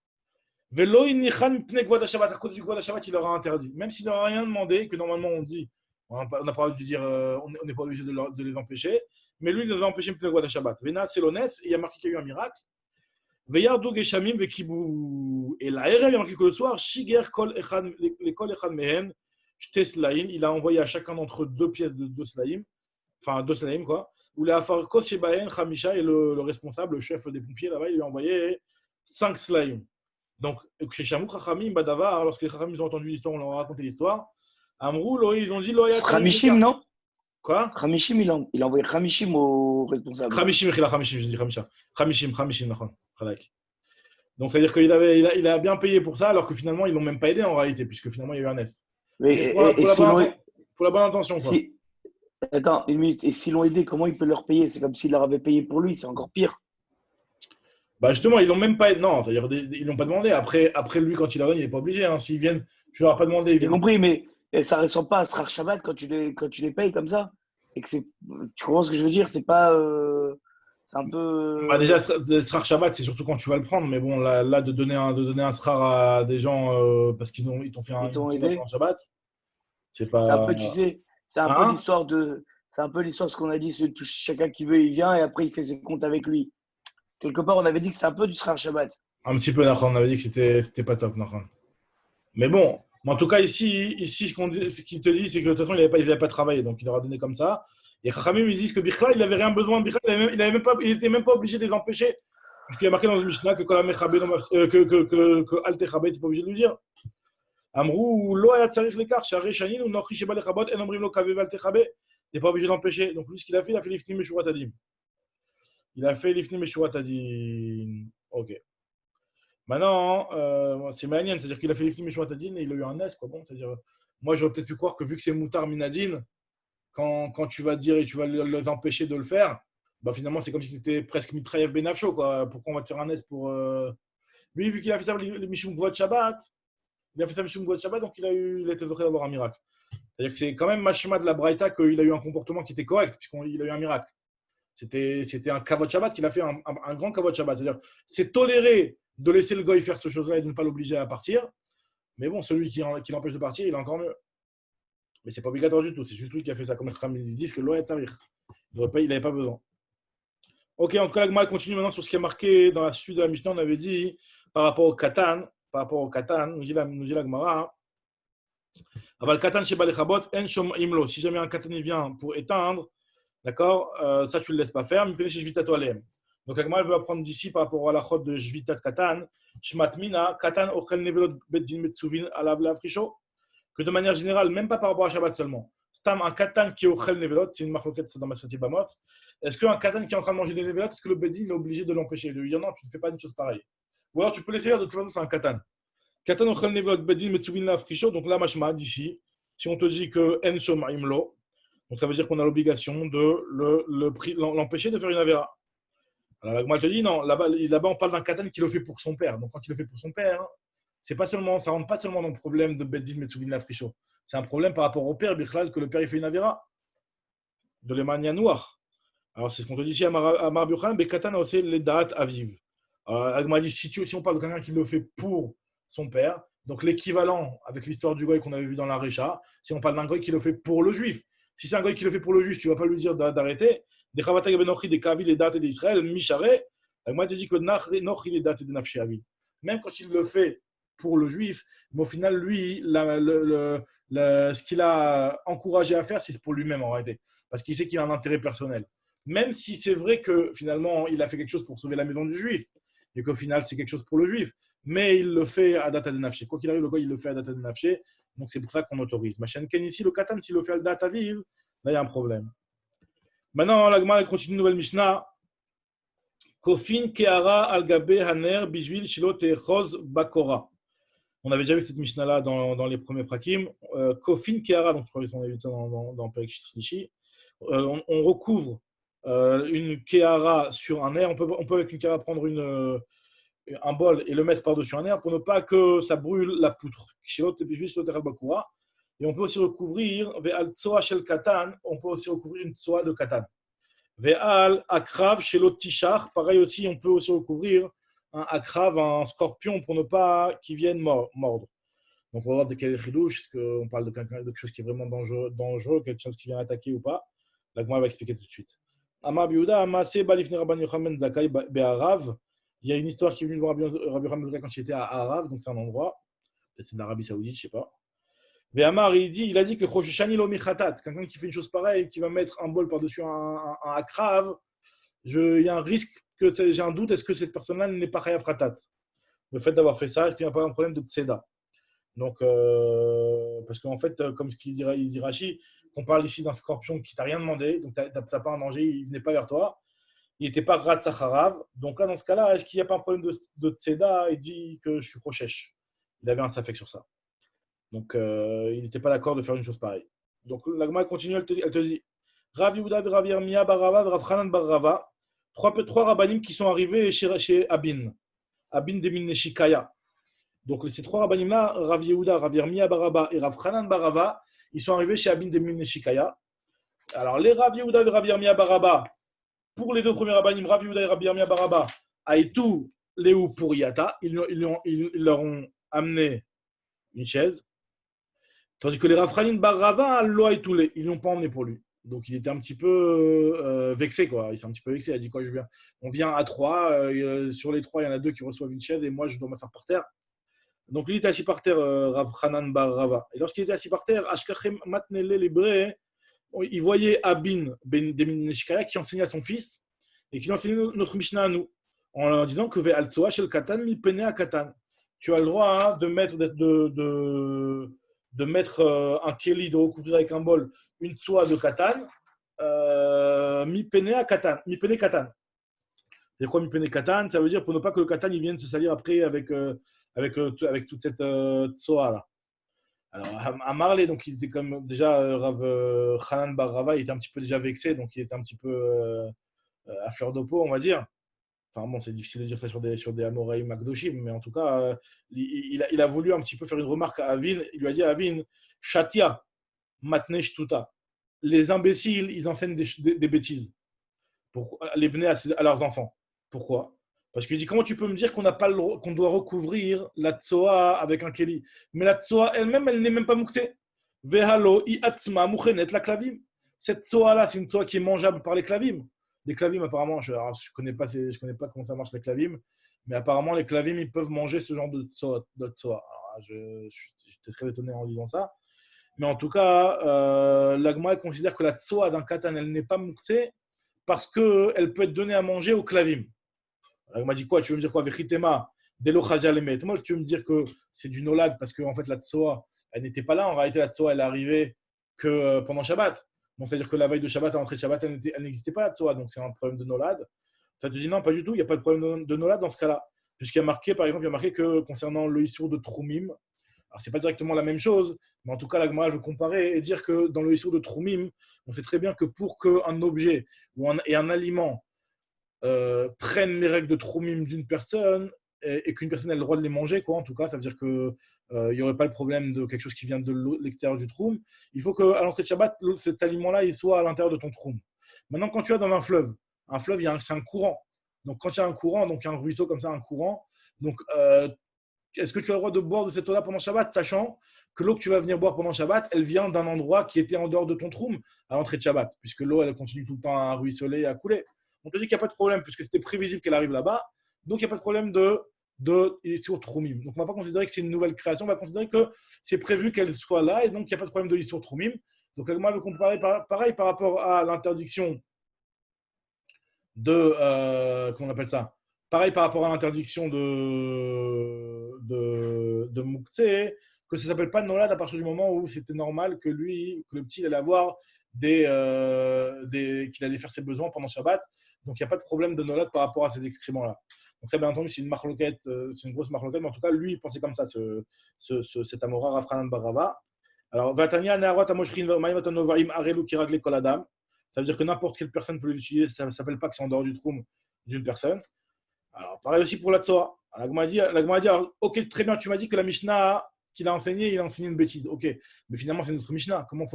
Velo inichan pnei Kvod Shabbat, à cause du Kvod Shabbat, il leur a interdit. Même s'il leur a rien demandé, que normalement on dit, on n'a pas dû dire, on n'est pas obligé de les empêcher, mais lui il les a empêchés pnei Kvod Shabbat. Vena Selonetz, il y a marqué qu'il y a eu un miracle. Veyardu Geshamim vekibu. Et la il y a marqué que le soir, Shiger kol echad, les kol echad mehen, shte slaim, il a envoyé à chacun d'entre eux 2 pièces de 2 slaim, enfin 2 slaim quoi. Où les afar kos shebahen Chamisha et le responsable, le chef des pompiers là-bas, il lui a envoyé 5 slaim. Donc, chez Shamou Chachamim, Badavar, lorsque les Chachamim ont entendu l'histoire, on leur a raconté l'histoire. Amrou, ils ont dit Khamishim, non? Quoi? Khamishim, il a envoyé Khamishim au responsable. Khamishim, j'ai dit Khamisha. Khamishim, d'accord. Donc, c'est-à-dire qu'il il a bien payé pour ça, alors que finalement, ils ne l'ont même pas aidé en réalité, puisque finalement, il y a eu un S. Pour la bonne intention, quoi. Attends, une minute. Et s'ils l'ont aidé, comment il peut leur payer? C'est comme s'il leur avait payé pour lui, c'est encore pire. Bah justement, ils l'ont même pas. Non, c'est-à-dire ils l'ont pas demandé. Après lui, quand il leur donne, il n'est pas obligé. Hein. S'ils viennent, tu leur as pas demandé. J'ai compris, mais ça ne ressemble pas à Srar Shabbat quand tu les payes comme ça. Et que tu comprends ce que je veux dire? C'est pas. C'est un peu. Bah déjà, Srar Shabbat, c'est surtout quand tu vas le prendre. Mais bon, là de donner un Srar à des gens parce qu'ils t'ont fait Ils t'ont aidé. un Shabbat, c'est pas. C'est un peu, tu sais, c'est un peu l'histoire de. C'est un peu l'histoire de ce qu'on a dit, chacun qui veut, il vient et après il fait ses comptes avec lui. Quelque part, on avait dit que c'est un peu du Srar Shabbat. Un petit peu, on avait dit que c'était pas top, Nachon. Mais bon, en tout cas, ici ce qu'il te dit, c'est que de toute façon, il n'avait pas travaillé, donc il leur a donné comme ça. Et Chachamim, ils disent que Bichla, il n'avait rien besoin de Bichla, il n'était même pas obligé de les empêcher. Parce qu'il y a marqué dans le Mishnah que Al Techabé, tu n'es pas obligé de lui dire. Amrou, Lo Ayat Sarich Lekar, Share Shanin, ou Nochi Sheba Lechabot, En Omrim Lo Kavev Al Techabé, tu n'es pas obligé d'empêcher. Donc lui, ce qu'il a fait, il a fait l'Ifnim Meshurat Adim. Il a fait l'Ifnim Meshurat Adim. Ok. Maintenant, c'est Manian, c'est-à-dire qu'il a fait l'Iftim Meshurat Adin et il a eu un S. Quoi. Bon, c'est-à-dire, moi, j'aurais peut-être pu croire que vu que c'est Moutar Minadin, quand tu vas dire et tu vas les empêcher de le faire, bah, finalement, c'est comme si tu étais presque Mitraïev Benafcho. Pourquoi on va te faire un S pour. Lui, vu qu'il a fait ça le Mishum Gvot Shabbat, donc il a été heureux d'avoir un miracle. C'est-à-dire que c'est quand même Mashma de la Braïta qu'il a eu un comportement qui était correct, puisqu'il a eu un miracle. C'était un Kavod Shabbat qu'il a fait, un grand Kavod Shabbat. C'est-à-dire, c'est toléré de laisser le goy faire ce chose-là et de ne pas l'obliger à partir. Mais bon, celui qui l'empêche de partir, il est encore mieux. Mais c'est pas obligatoire du tout. C'est juste lui qui a fait ça. Comme les Khamim disent que l'Oet Sarir. Il n'avait pas besoin. Ok, en tout cas, la Gemara continue maintenant sur ce qui est marqué dans la suite de la Mishnah. On avait dit par rapport au Katan, nous dit la Gemara. Aval Katan chez Balechabot, En Shom Imlo. Si jamais un Katan vient pour éteindre, d'accord, ça tu ne le laisses pas faire. Mais chez Jvitato Alem. Donc la Gemara veut apprendre d'ici par rapport à la chod de Jvitat Katan, Shmat Mina, Katan Ochel Nevelot Beddin Metsuvin Alav Lavrisho, que de manière générale, même pas par rapport à Shabbat seulement. Stam, un Katan qui est Ochel Nevelot, c'est une marloquette dans Masrati Bamot. Est-ce qu'un Katan qui est en train de manger des Nevelot, est-ce que le Beddin est obligé de l'empêcher? De lui dire non, tu ne fais pas une chose pareille. Ou alors tu peux laisser faire, de toute façon, c'est un Katan. Katan Ochel Nevelot Beddin Metsuvin Lavrisho, donc là, Mashma, d'ici, si on te dit que En Shom Imlo, donc ça veut dire qu'on a l'obligation de l'empêcher de faire une Avera. Alors, la Gemara te dit, non, là-bas, on parle d'un Katan qui le fait pour son père. Donc, quand il le fait pour son père, ça ne rentre pas seulement dans le problème de Beddin Metsuvin Lafricho. C'est un problème par rapport au père, Bichlal, que le père il fait une Avera de l'émania noire. Alors, c'est ce qu'on te dit ici à Marbuchan, Bekatan a aussi les Da'at Aviv. La Gemara dit, si on parle de quelqu'un qui le fait pour son père, donc l'équivalent avec l'histoire du goy qu'on avait vu dans la Récha, si on parle d'un goy qui le fait pour le juif. Si c'est un goy qui le fait pour le juif, tu ne vas pas lui dire d'arrêter. Des Chavatag Benochi, des Kavil, des dates d'Israël, Mishare, moi je te dis que Nochi, les dates de Nafshi Avid. Même quand il le fait pour le juif, mais au final, lui, ce qu'il a encouragé à faire, c'est pour lui-même en réalité. Parce qu'il sait qu'il a un intérêt personnel. Même si c'est vrai que finalement, il a fait quelque chose pour sauver la maison du juif, et qu'au final, c'est quelque chose pour le juif. Mais il le fait à data de Nafshi. Quoi qu'il arrive, le gars, il le fait à data de Nafshi. Donc c'est pour ça qu'on autorise. Machin Ken ici, le Katan, s'il le fait à data vive, là, il y a un problème. Maintenant, la Gemara continue une nouvelle Mishnah. Kofin keara al gabe haner bijvil shilo techoz bakora. On avait déjà vu cette Mishnah-là dans les premiers prakim. Kofin keara, donc je crois qu'on a vu ça dans Perek Shlishi. On recouvre une keara sur un air. On peut avec une keara prendre un bol et le mettre par-dessus un air pour ne pas que ça brûle la poutre. Shilo bijvil shilo techos bakora. Et on peut aussi recouvrir, ve'al tsoa shel katan, on peut aussi recouvrir une tsoa de katan. Ve'al akrav shel otishach, pareil aussi, on peut aussi recouvrir un akrav, un scorpion, pour ne pas qu'il vienne mordre. Donc, on va voir de quel chidouche, est-ce qu'on parle de quelque chose qui est vraiment dangereux, quelque chose qui vient attaquer ou pas. La Gemara va expliquer tout de suite. Amar Biouda, Amase Balifne Rabban Yochanan Zakai Be'arav. Il y a une histoire qui est venue de voir Rabbi Yochanan Zakai quand il était à Arav, donc c'est un endroit, peut-être c'est de l'Arabie Saoudite, je ne sais pas. Ve'amar, il a dit que Choshishani lo michatat, quelqu'un qui fait une chose pareille, qui va mettre un bol par-dessus un akrav, il y a un risque, j'ai un doute, est-ce que cette personne-là n'est pas chayav khatat? Le fait d'avoir fait ça, est-ce qu'il n'y a pas un problème de tseda? Donc, parce qu'en fait, comme ce qu'il dit, il dit Rashi, on parle ici d'un scorpion qui t'a rien demandé, donc tu n'as pas un danger, il ne venait pas vers toi, il n'était pas Ratzacharav. Donc là, dans ce cas-là, est-ce qu'il n'y a pas un problème de Tzeda? Il dit que je suis Rochesh. Il avait un safek sur ça. Donc, il n'était pas d'accord de faire une chose pareille. Donc, la Gemara continue, elle te dit Rav Yehuda, Rav Yermia, Bar Rava, Rav Hanan Bar Rava, trois rabbanim qui sont arrivés chez Abin Demin Neshikaya. Donc, ces trois rabbanim-là, Rav Yehuda, Rav Yermia Baraba et Rav Hanan Barava, ils sont arrivés chez Abin Demin Neshikaya. Alors, les Rav Yehuda et Rav Yermia Baraba, pour les deux premiers rabbanim, Rav Yehuda et Rav Yermia Baraba, Aïtou Léou pour Yata, ils leur ont amené une chaise. Tandis que les Rav Hanan Barava, ils ne l'ont pas emmené pour lui. Donc, il était un petit peu vexé, quoi. Il s'est un petit peu vexé. Il a dit quoi, on vient à trois. Sur les trois, il y en a deux qui reçoivent une chaise et moi, je dois m'asseoir par terre. Donc, il était assis par terre, Rav Hanan Bar Rava. Et lorsqu'il était assis par terre, Ashkachem Matnele l'hébreu, il voyait Abin Ben Demin Neshikaya qui enseignait à son fils et qui lui enseignait notre Mishnah à nous, en leur disant que Ve'al Tsoa Shel Katan mi pene à Katan. Tu as le droit de mettre un keli, de recouvrir avec un bol une tsoa de Katan, mi pene à Katan, mi pene Katan. C'est quoi mi pene Katan? Ça veut dire pour ne pas que le Katan il vienne se salir après avec toute cette tsoa là. Alors, à Marley, donc il était comme déjà Rav Hanan Bar Rava, il était un petit peu déjà vexé, donc il était un petit peu à fleur de peau, on va dire. Enfin bon, c'est difficile de dire ça sur des Amoraïm Makdoshim, mais en tout cas, il a voulu un petit peu faire une remarque à Avin. Il lui a dit à Avin, Shatia, Matnesh Tuta. Les imbéciles, ils enseignent des bêtises. Les bnei à leurs enfants. Pourquoi? Parce qu'il dit, comment tu peux me dire qu'on doit recouvrir la tsoa avec un keli? Mais la tsoa elle-même, elle n'est même pas mouktée. Vehalo i atzma mouchenet la klavim. Cette tsoa-là, c'est une tsoa qui est mangeable par les klavim. Les klavim, apparemment, je ne connais pas comment ça marche les klavim, mais apparemment, les klavim, ils peuvent manger ce genre de tsoa. Alors, j'étais très étonné en lisant ça. Mais en tout cas, l'agma considère que la tsoa d'un katan, elle n'est pas mouktée parce qu'elle peut être donnée à manger au klavim. Il m'a dit quoi? Tu veux me dire quoi? Vechitema, delo chazia. Moi, tu veux me dire que c'est du nolad parce que en fait, la tsoa, elle n'était pas là. En réalité, la tsoa, elle est arrivée que pendant Shabbat. Donc, c'est-à-dire que la veille de Shabbat, à l'entrée de Shabbat, elle n'existait pas, la tsoa. Donc, c'est un problème de nolad. Ça te dit non, pas du tout. Il n'y a pas de problème de nolad dans ce cas-là. Puisqu'il y a marqué, par exemple, que concernant le issour de Troumim, alors, ce n'est pas directement la même chose, mais en tout cas, la Gemara veut comparer et dire que dans le issour de Troumim, on sait très bien que pour qu'un objet et un aliment prennent les règles de Troumim d'une personne et qu'une personne ait le droit de les manger, quoi. En tout cas, ça veut dire qu'il n'y aurait pas le problème de quelque chose qui vient de l'extérieur du Troum. Il faut qu'à l'entrée de Shabbat, cet aliment-là, il soit à l'intérieur de ton Troum. Maintenant, quand tu es dans un fleuve, c'est un courant. Donc, quand il y a un courant, donc un ruisseau comme ça, un courant, donc est-ce que tu as le droit de boire de cette eau-là pendant Shabbat, sachant que l'eau que tu vas venir boire pendant Shabbat, elle vient d'un endroit qui était en dehors de ton Troum à l'entrée de Shabbat, puisque l'eau, elle continue tout le temps à ruisseler et à couler. On te dit qu'il n'y a pas de problème, puisque c'était prévisible qu'elle arrive là-bas. Donc, il n'y a pas de problème sur Troumim. Donc, on ne va pas considérer que c'est une nouvelle création. On va considérer que c'est prévu qu'elle soit là. Et donc, il n'y a pas de problème de sur Troumim. Donc, là, moi, je vais comparer pareil par rapport à l'interdiction comment on appelle ça? Pareil par rapport à l'interdiction de Mouktsé, que ça ne s'appelle pas Nolad à partir du moment où c'était normal que le petit allait avoir qu'il allait faire ses besoins pendant Shabbat. Donc, il n'y a pas de problème de Nolad par rapport à ces excréments-là. Donc, ça, bien entendu, c'est une marloquette, c'est une grosse marloquette, mais en tout cas, lui, il pensait comme ça, cet Amora, Rav Hanan Bar Rava. Alors, Vatania, Neharot, Amoshrin, Maïmatan Novaim, Arelu, Kiragle, Koladam. Ça veut dire que n'importe quelle personne peut l'utiliser, ça ne s'appelle pas que c'est en dehors du troum d'une personne. Alors, pareil aussi pour la tsoa. La Gemara dit, alors, ok, très bien, tu m'as dit que la Mishnah qu'il a enseigné, il a enseigné une bêtise. Ok, mais finalement, c'est notre Mishnah. Comment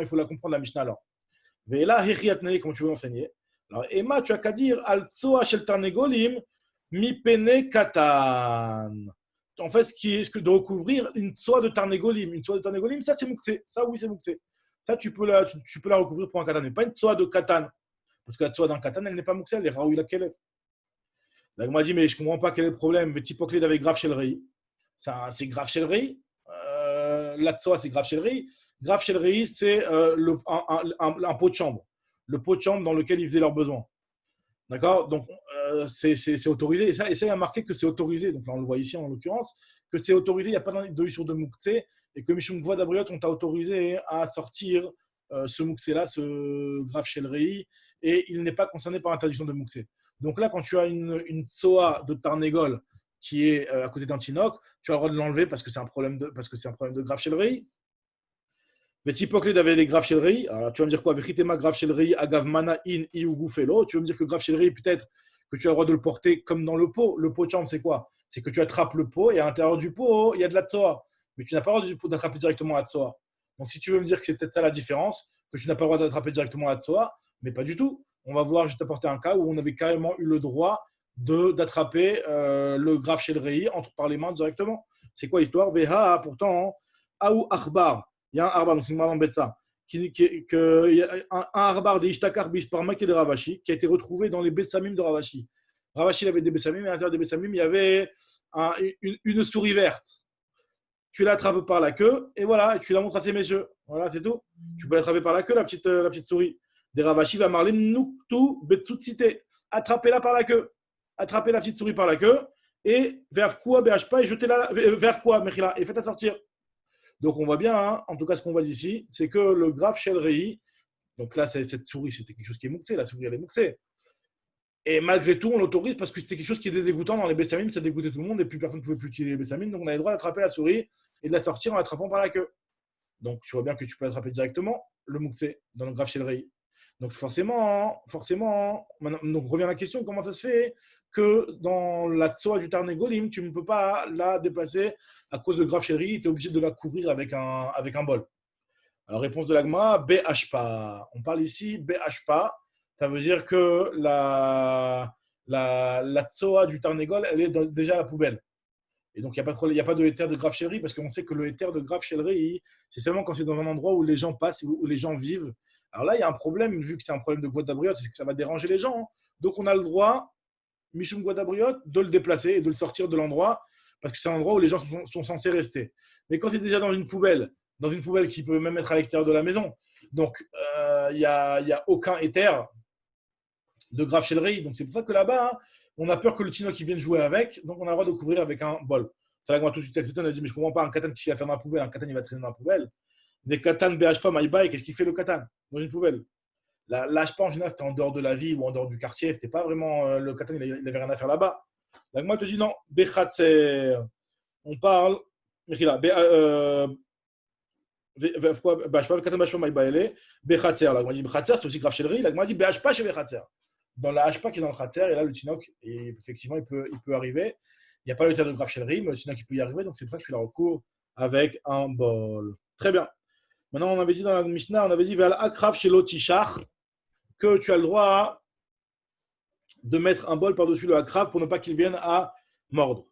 il faut la comprendre, la Mishnah alors? Ve'ela hechiyatnei, comment tu veux l'enseigner? Alors, Emma, tu as qu'à dire al tsoa shel tarnegolim mi pene katan. En fait, ce que de recouvrir une tsoa de tarnegolim. Une tsoa de tarnegolim, ça c'est mouxé. Ça, oui, c'est mouxé. Ça, tu peux la recouvrir pour un katan, mais pas une tsoa de katan. Parce que la tsoa d'un katan, elle n'est pas mouxé, elle est raoui la kelef. Là, il m'a dit, mais je ne comprends pas quel est le problème. Vetipokled avec grave chez le rei. C'est grave chez le rei. La tsoa, c'est grave chez le rei. Grave chez le rei, c'est un pot de chambre. Le pot de chambre dans lequel ils faisaient leurs besoins. D'accord? Donc, c'est autorisé. Et ça, il y a marqué que c'est autorisé. Donc, là, on le voit ici en l'occurrence, que c'est autorisé. Il n'y a pas de sur de mouktsé. Et que Mishum Gvoad Abriot, on t'a autorisé à sortir ce mouktsé-là, ce grave chez le rei. Et il n'est pas concerné par l'interdiction de mouktsé. Donc là, quand tu as une tsoa de Tarnegol qui est à côté d'un Tinoc, tu as le droit de l'enlever parce que c'est un problème de grave chez le rei. Vetipokled avait les graves chez le rei. Alors tu vas me dire quoi? Vechitema grave chez le rei, agavmana in iugufelo. Tu vas me dire que grave chez le rei, peut-être que tu as le droit de le porter comme dans le pot. Le pot de chambre, c'est quoi? C'est que tu attrapes le pot et à l'intérieur du pot, il y a de la tsoa. Mais tu n'as pas le droit d'attraper directement la tsoa. Donc si tu veux me dire que c'est peut-être ça la différence, que tu n'as pas le droit d'attraper directement la tsoa, mais pas du tout. On va voir, je vais t'apporter un cas où on avait carrément eu le droit d'attraper le grave chez le rei par les mains directement. C'est quoi l'histoire? Veha, pourtant, Aou Akhbar. Il y a un arbar, donc c'est une marque Betsa, il y a un arbar de Ishtakar Bisparmak et de Ravashi qui a été retrouvé dans les Bessamim de Ravashi. Ravashi avait des Bessamim et à l'intérieur des Bessamim, il y avait une souris verte. Tu l'attrapes par la queue et voilà, tu la montres à ces messieurs. Voilà, c'est tout. Tu peux l'attraper par la queue, la petite souris. Des Ravashi va marler Nuktu Betsutsite. Attrapez-la par la queue. Attrapez la petite souris par la queue et Veafkua, Beashpa et jetez-la, Veafkua, Mechila, et faites-la sortir. Donc on voit bien, hein, en tout cas ce qu'on voit ici, c'est que le grave shel rei, donc là cette souris c'était quelque chose qui est mouxé, la souris elle est mouxée. Et malgré tout on l'autorise parce que c'était quelque chose qui était dégoûtant dans les Bessamim, ça dégoûtait tout le monde et plus personne ne pouvait plus utiliser les Bessamim, donc on avait le droit d'attraper la souris et de la sortir en l'attrapant par la queue. Donc tu vois bien que tu peux l'attraper directement, le mouxé, dans le grave shel rei. Donc forcément, maintenant, donc revient la question, comment ça se fait que dans la tsoa du Tarnegolim, tu ne peux pas la déplacer à cause de grave chéri, tu es obligé de la couvrir avec un bol. Alors, réponse de l'agma, BHPA. On parle ici BHPA, ça veut dire que la tsoa du Tarnegol, elle est déjà à la poubelle. Et donc, il n'y a pas de éther de grave chéri parce qu'on sait que le éther de grave chéri, c'est seulement quand c'est dans un endroit où les gens passent, où les gens vivent. Alors là, il y a un problème, vu que c'est un problème de Guadabriot, c'est que ça va déranger les gens. Hein. Donc, on a le droit, Mishum Guadabriot, de le déplacer et de le sortir de l'endroit parce que c'est un endroit où les gens sont censés rester. Mais quand c'est déjà dans une poubelle qui peut même être à l'extérieur de la maison, donc il n'y a aucun éther de grave chez le rei. Donc, c'est pour ça que là-bas, hein, on a peur que le tino qui vienne jouer avec, donc on a le droit de couvrir avec un bol. C'est là que moi, tout de suite, elle a dit, mais je ne comprends pas, un katan qui va faire dans la poubelle, un katan il va traîner dans la poubelle. Des katan BHPA, MyBike, qu'est-ce qu'il fait le katan dans une poubelle? L'HPA en général, c'était en dehors de la ville ou en dehors du quartier, c'était pas vraiment le katan, il n'avait rien à faire là-bas. Là, moi, je te dis non, Bechatser, on parle, là, katan BHPA, MyBike, Bechatser, là, moi, dit Bechatser, c'est aussi grave chez le riz, là, moi, dit BHPA chez Bechatser. Dans la HPA qui est dans le khatser, et là, le tinoc, effectivement, il peut arriver. Il n'y a pas le terme de grave chez le riz, mais le tinoc, il peut y arriver, donc c'est pour ça que je fais la recours avec un bol. Très bien. Maintenant, on avait dit dans la Mishnah, on avait dit que tu as le droit de mettre un bol par-dessus le akrav pour ne pas qu'il vienne à mordre,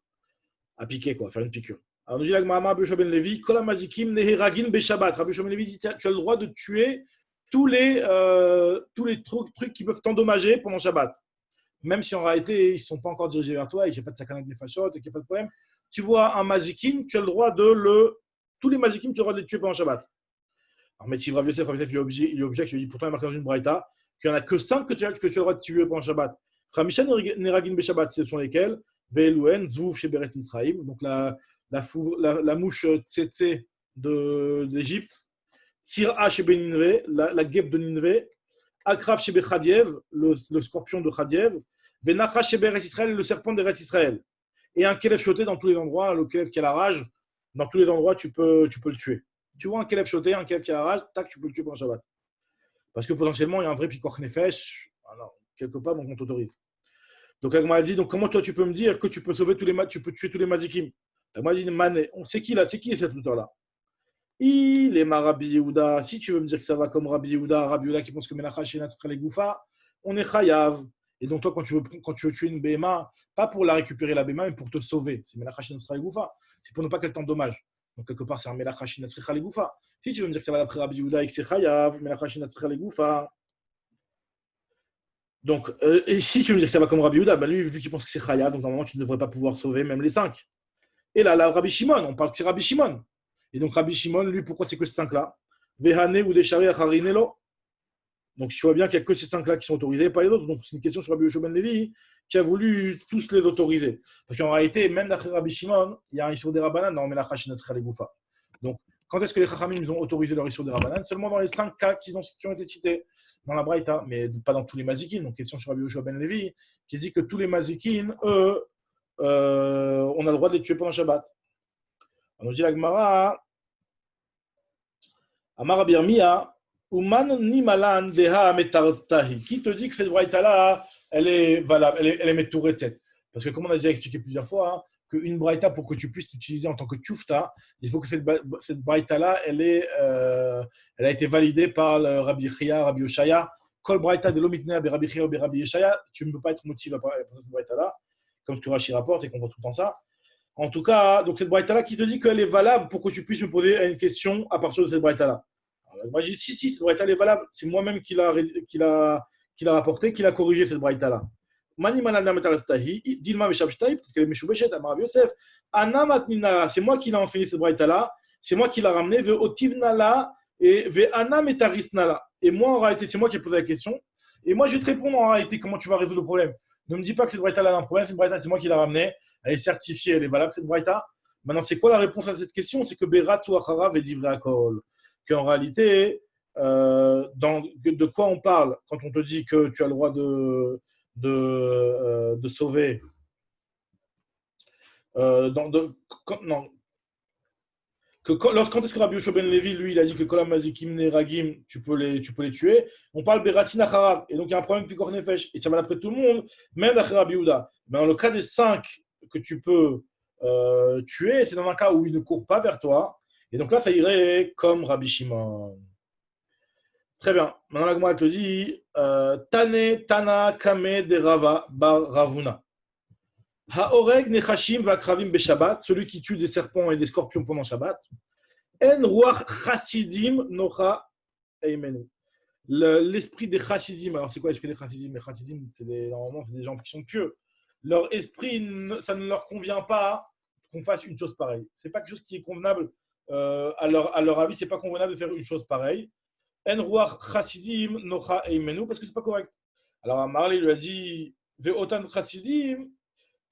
à piquer, quoi, faire une piqûre. Alors, nous dit la Gemara, Rabbi Ben Levi, Kolamazikim neheragin beshabbat. Rabbi Ben Levi dit tu as le droit de tuer tous les trucs qui peuvent t'endommager pendant Shabbat. Même si en réalité, ils ne sont pas encore dirigés vers toi et qu'il n'y a pas de sakanat des fachotes et qu'il n'y a pas de problème. Tu vois un mazikin, tu as le droit tous les mazikim, tu as le droit de les tuer pendant Shabbat. Alors, mais Rav Yosef, il objecte, il dit pourtant, il y a marqué dans une braïta qu'il n'y en a que 5 que tu as le droit de tuer pendant Shabbat. Chamisha Neragin Beshabbat, ce sont lesquels? Ve'eluen, Zvuv, Sheberet Misraim, donc la mouche tsetse d'Égypte, Tsir'a chez Beninve, la guêpe de Ninve, Akraf chez Bechadiev, le scorpion de Khadiev, Venacha chez Beret Israël, le serpent d'Eretz Israël. Et un kelef choté dans tous les endroits, le kelef qui a la rage, dans tous les endroits, tu peux le tuer. Tu vois un kelef choté, un kelef qui a la rage, tac, tu peux le tuer pendant Shabbat. Parce que potentiellement, il y a un vrai pikoch nefesh, alors, quelque part, donc on t'autorise. Donc, elle m'a dit, donc comment toi tu peux me dire que tu peux tuer tous les mazikim? Moi, je dis, Mané, c'est qui cet auteur-là? Il est ma Rabbi Yehuda. Si tu veux me dire que ça va comme Rabbi Yehuda qui pense que Menacha Shenat Sra Legoufa, on est Chayav. Et donc, toi, quand tu veux tuer une BMA, pas pour la récupérer la BMA, mais pour te sauver. C'est Menacha Shenat Sra Legoufa. C'est pour ne pas qu'elle t'endommage. Donc, quelque part, c'est un Menacha Shenat Sra Legoufa. Si tu veux me dire que ça va d'après Rabbi Yehuda et que c'est Chayav, Menacha Shenat Sra Legoufa. Donc, et si tu veux me dire que ça va comme Rabbi Yehuda, ben lui, vu qu'il pense que c'est Chayav, donc normalement, tu ne devrais pas pouvoir sauver même les 5. Et là, Rabbi Shimon, on parle que c'est Rabbi Shimon. Et donc, Rabbi Shimon, lui, pourquoi c'est que ces 5-là? Vehane ou Deshari Acharinelo. Donc, tu vois bien qu'il n'y a que ces 5-là qui sont autorisés, pas les autres. Donc, c'est une question sur Rabbi Yoshua ben Levi qui a voulu tous les autoriser. Parce qu'en réalité, même d'après Rabbi Shimon, il y a un Issur des Rabbanan dans Melacha Shinatcha Legoufa. Donc, quand est-ce que les Chachamim ils ont autorisé leur Issur des Rabbanan? Seulement dans les 5 cas qui ont été cités dans la Braïta, mais pas dans tous les Mazikin. Donc, question sur Rabbi Yoshua ben Levi qui dit que tous les Mazikin, eux, on a le droit de les tuer pendant Shabbat. On nous dit la Gemara, Amar Rabbi Yirmiyah, Uman nimalan deha metartahi. Qui te dit que cette braïta-là, elle est valable, elle est metouretzet? Parce que comme on a déjà expliqué plusieurs fois, hein, qu'une braïta, pour que tu puisses l'utiliser en tant que tchoufta, il faut que cette braïta-là, elle a été validée par le Rabbi Chia, Rabbi Yoshaya. Kol braïta de l'omitnea be Rabbi Chia ou be Rabbi Yoshaya, tu ne peux pas être motivé par cette braïta-là, comme ce que Rashi rapporte et qu'on voit tout le temps ça. En tout cas, donc cette braïta-là qui te dit qu'elle est valable pour que tu puisses me poser une question à partir de cette braïta-là. Moi, j'ai dit si, cette braïta est valable. C'est moi-même qui l'a rapporté, qui l'a corrigé cette braïta-là. Mani manalna metarastahi, dilma meshabshtai, parce qu'elle est meshubeshet, Amar Yosef. Ana matnina, c'est moi qui l'ai enseigné cette braïta-là. C'est moi qui l'a ramené. Ve otivnala et ve ana metarisnala. Et moi, en réalité, c'est moi qui ai posé la question. Et moi, je vais te répondre en réalité comment tu vas résoudre le problème. Ne me dis pas que cette braïta-là a un problème. Cette braïta, c'est moi qui l'a ramenée. Elle est certifiée, elle est valable, cette braïta. Maintenant, c'est quoi la réponse à cette question? C'est que Berat ou Acharav est divré à Kol. Qu'en réalité, de quoi on parle quand on te dit que tu as le droit de sauver non, quand est-ce que Rabbi Yoshua ben Levi, lui, il a dit que Kolam Mazikim Neragim, tu peux les tuer, on parle Beratzin Acharav, et donc il y a un problème Pikor Nefesh, et ça va d'après tout le monde, même d'après Rabbi Yehuda. Mais dans le cas des 5 que tu peux tuer, c'est dans un cas où ils ne courent pas vers toi, et donc là, ça irait comme Rabbi Shimon. Très bien. Maintenant, la Gemara te dit Tane, Tana, Kame, de Rava, Bar Ravuna. Haoreg, Nechashim, Vakravim, Beshabbat, celui qui tue des serpents et des scorpions pendant Shabbat. En Ruach Chassidim, Nocha, Eimenu. L'esprit des Chassidim, alors c'est quoi l'esprit des Chassidim? Les Chassidim, normalement, c'est des gens qui sont pieux. Leur esprit, ça ne leur convient pas qu'on fasse une chose pareille. Ce n'est pas quelque chose qui est convenable. À leur avis, ce n'est pas convenable de faire une chose pareille. En ruach chassidim nocha eimenu, parce que c'est pas correct. Alors Amarli lui a dit ve'otan chassidim,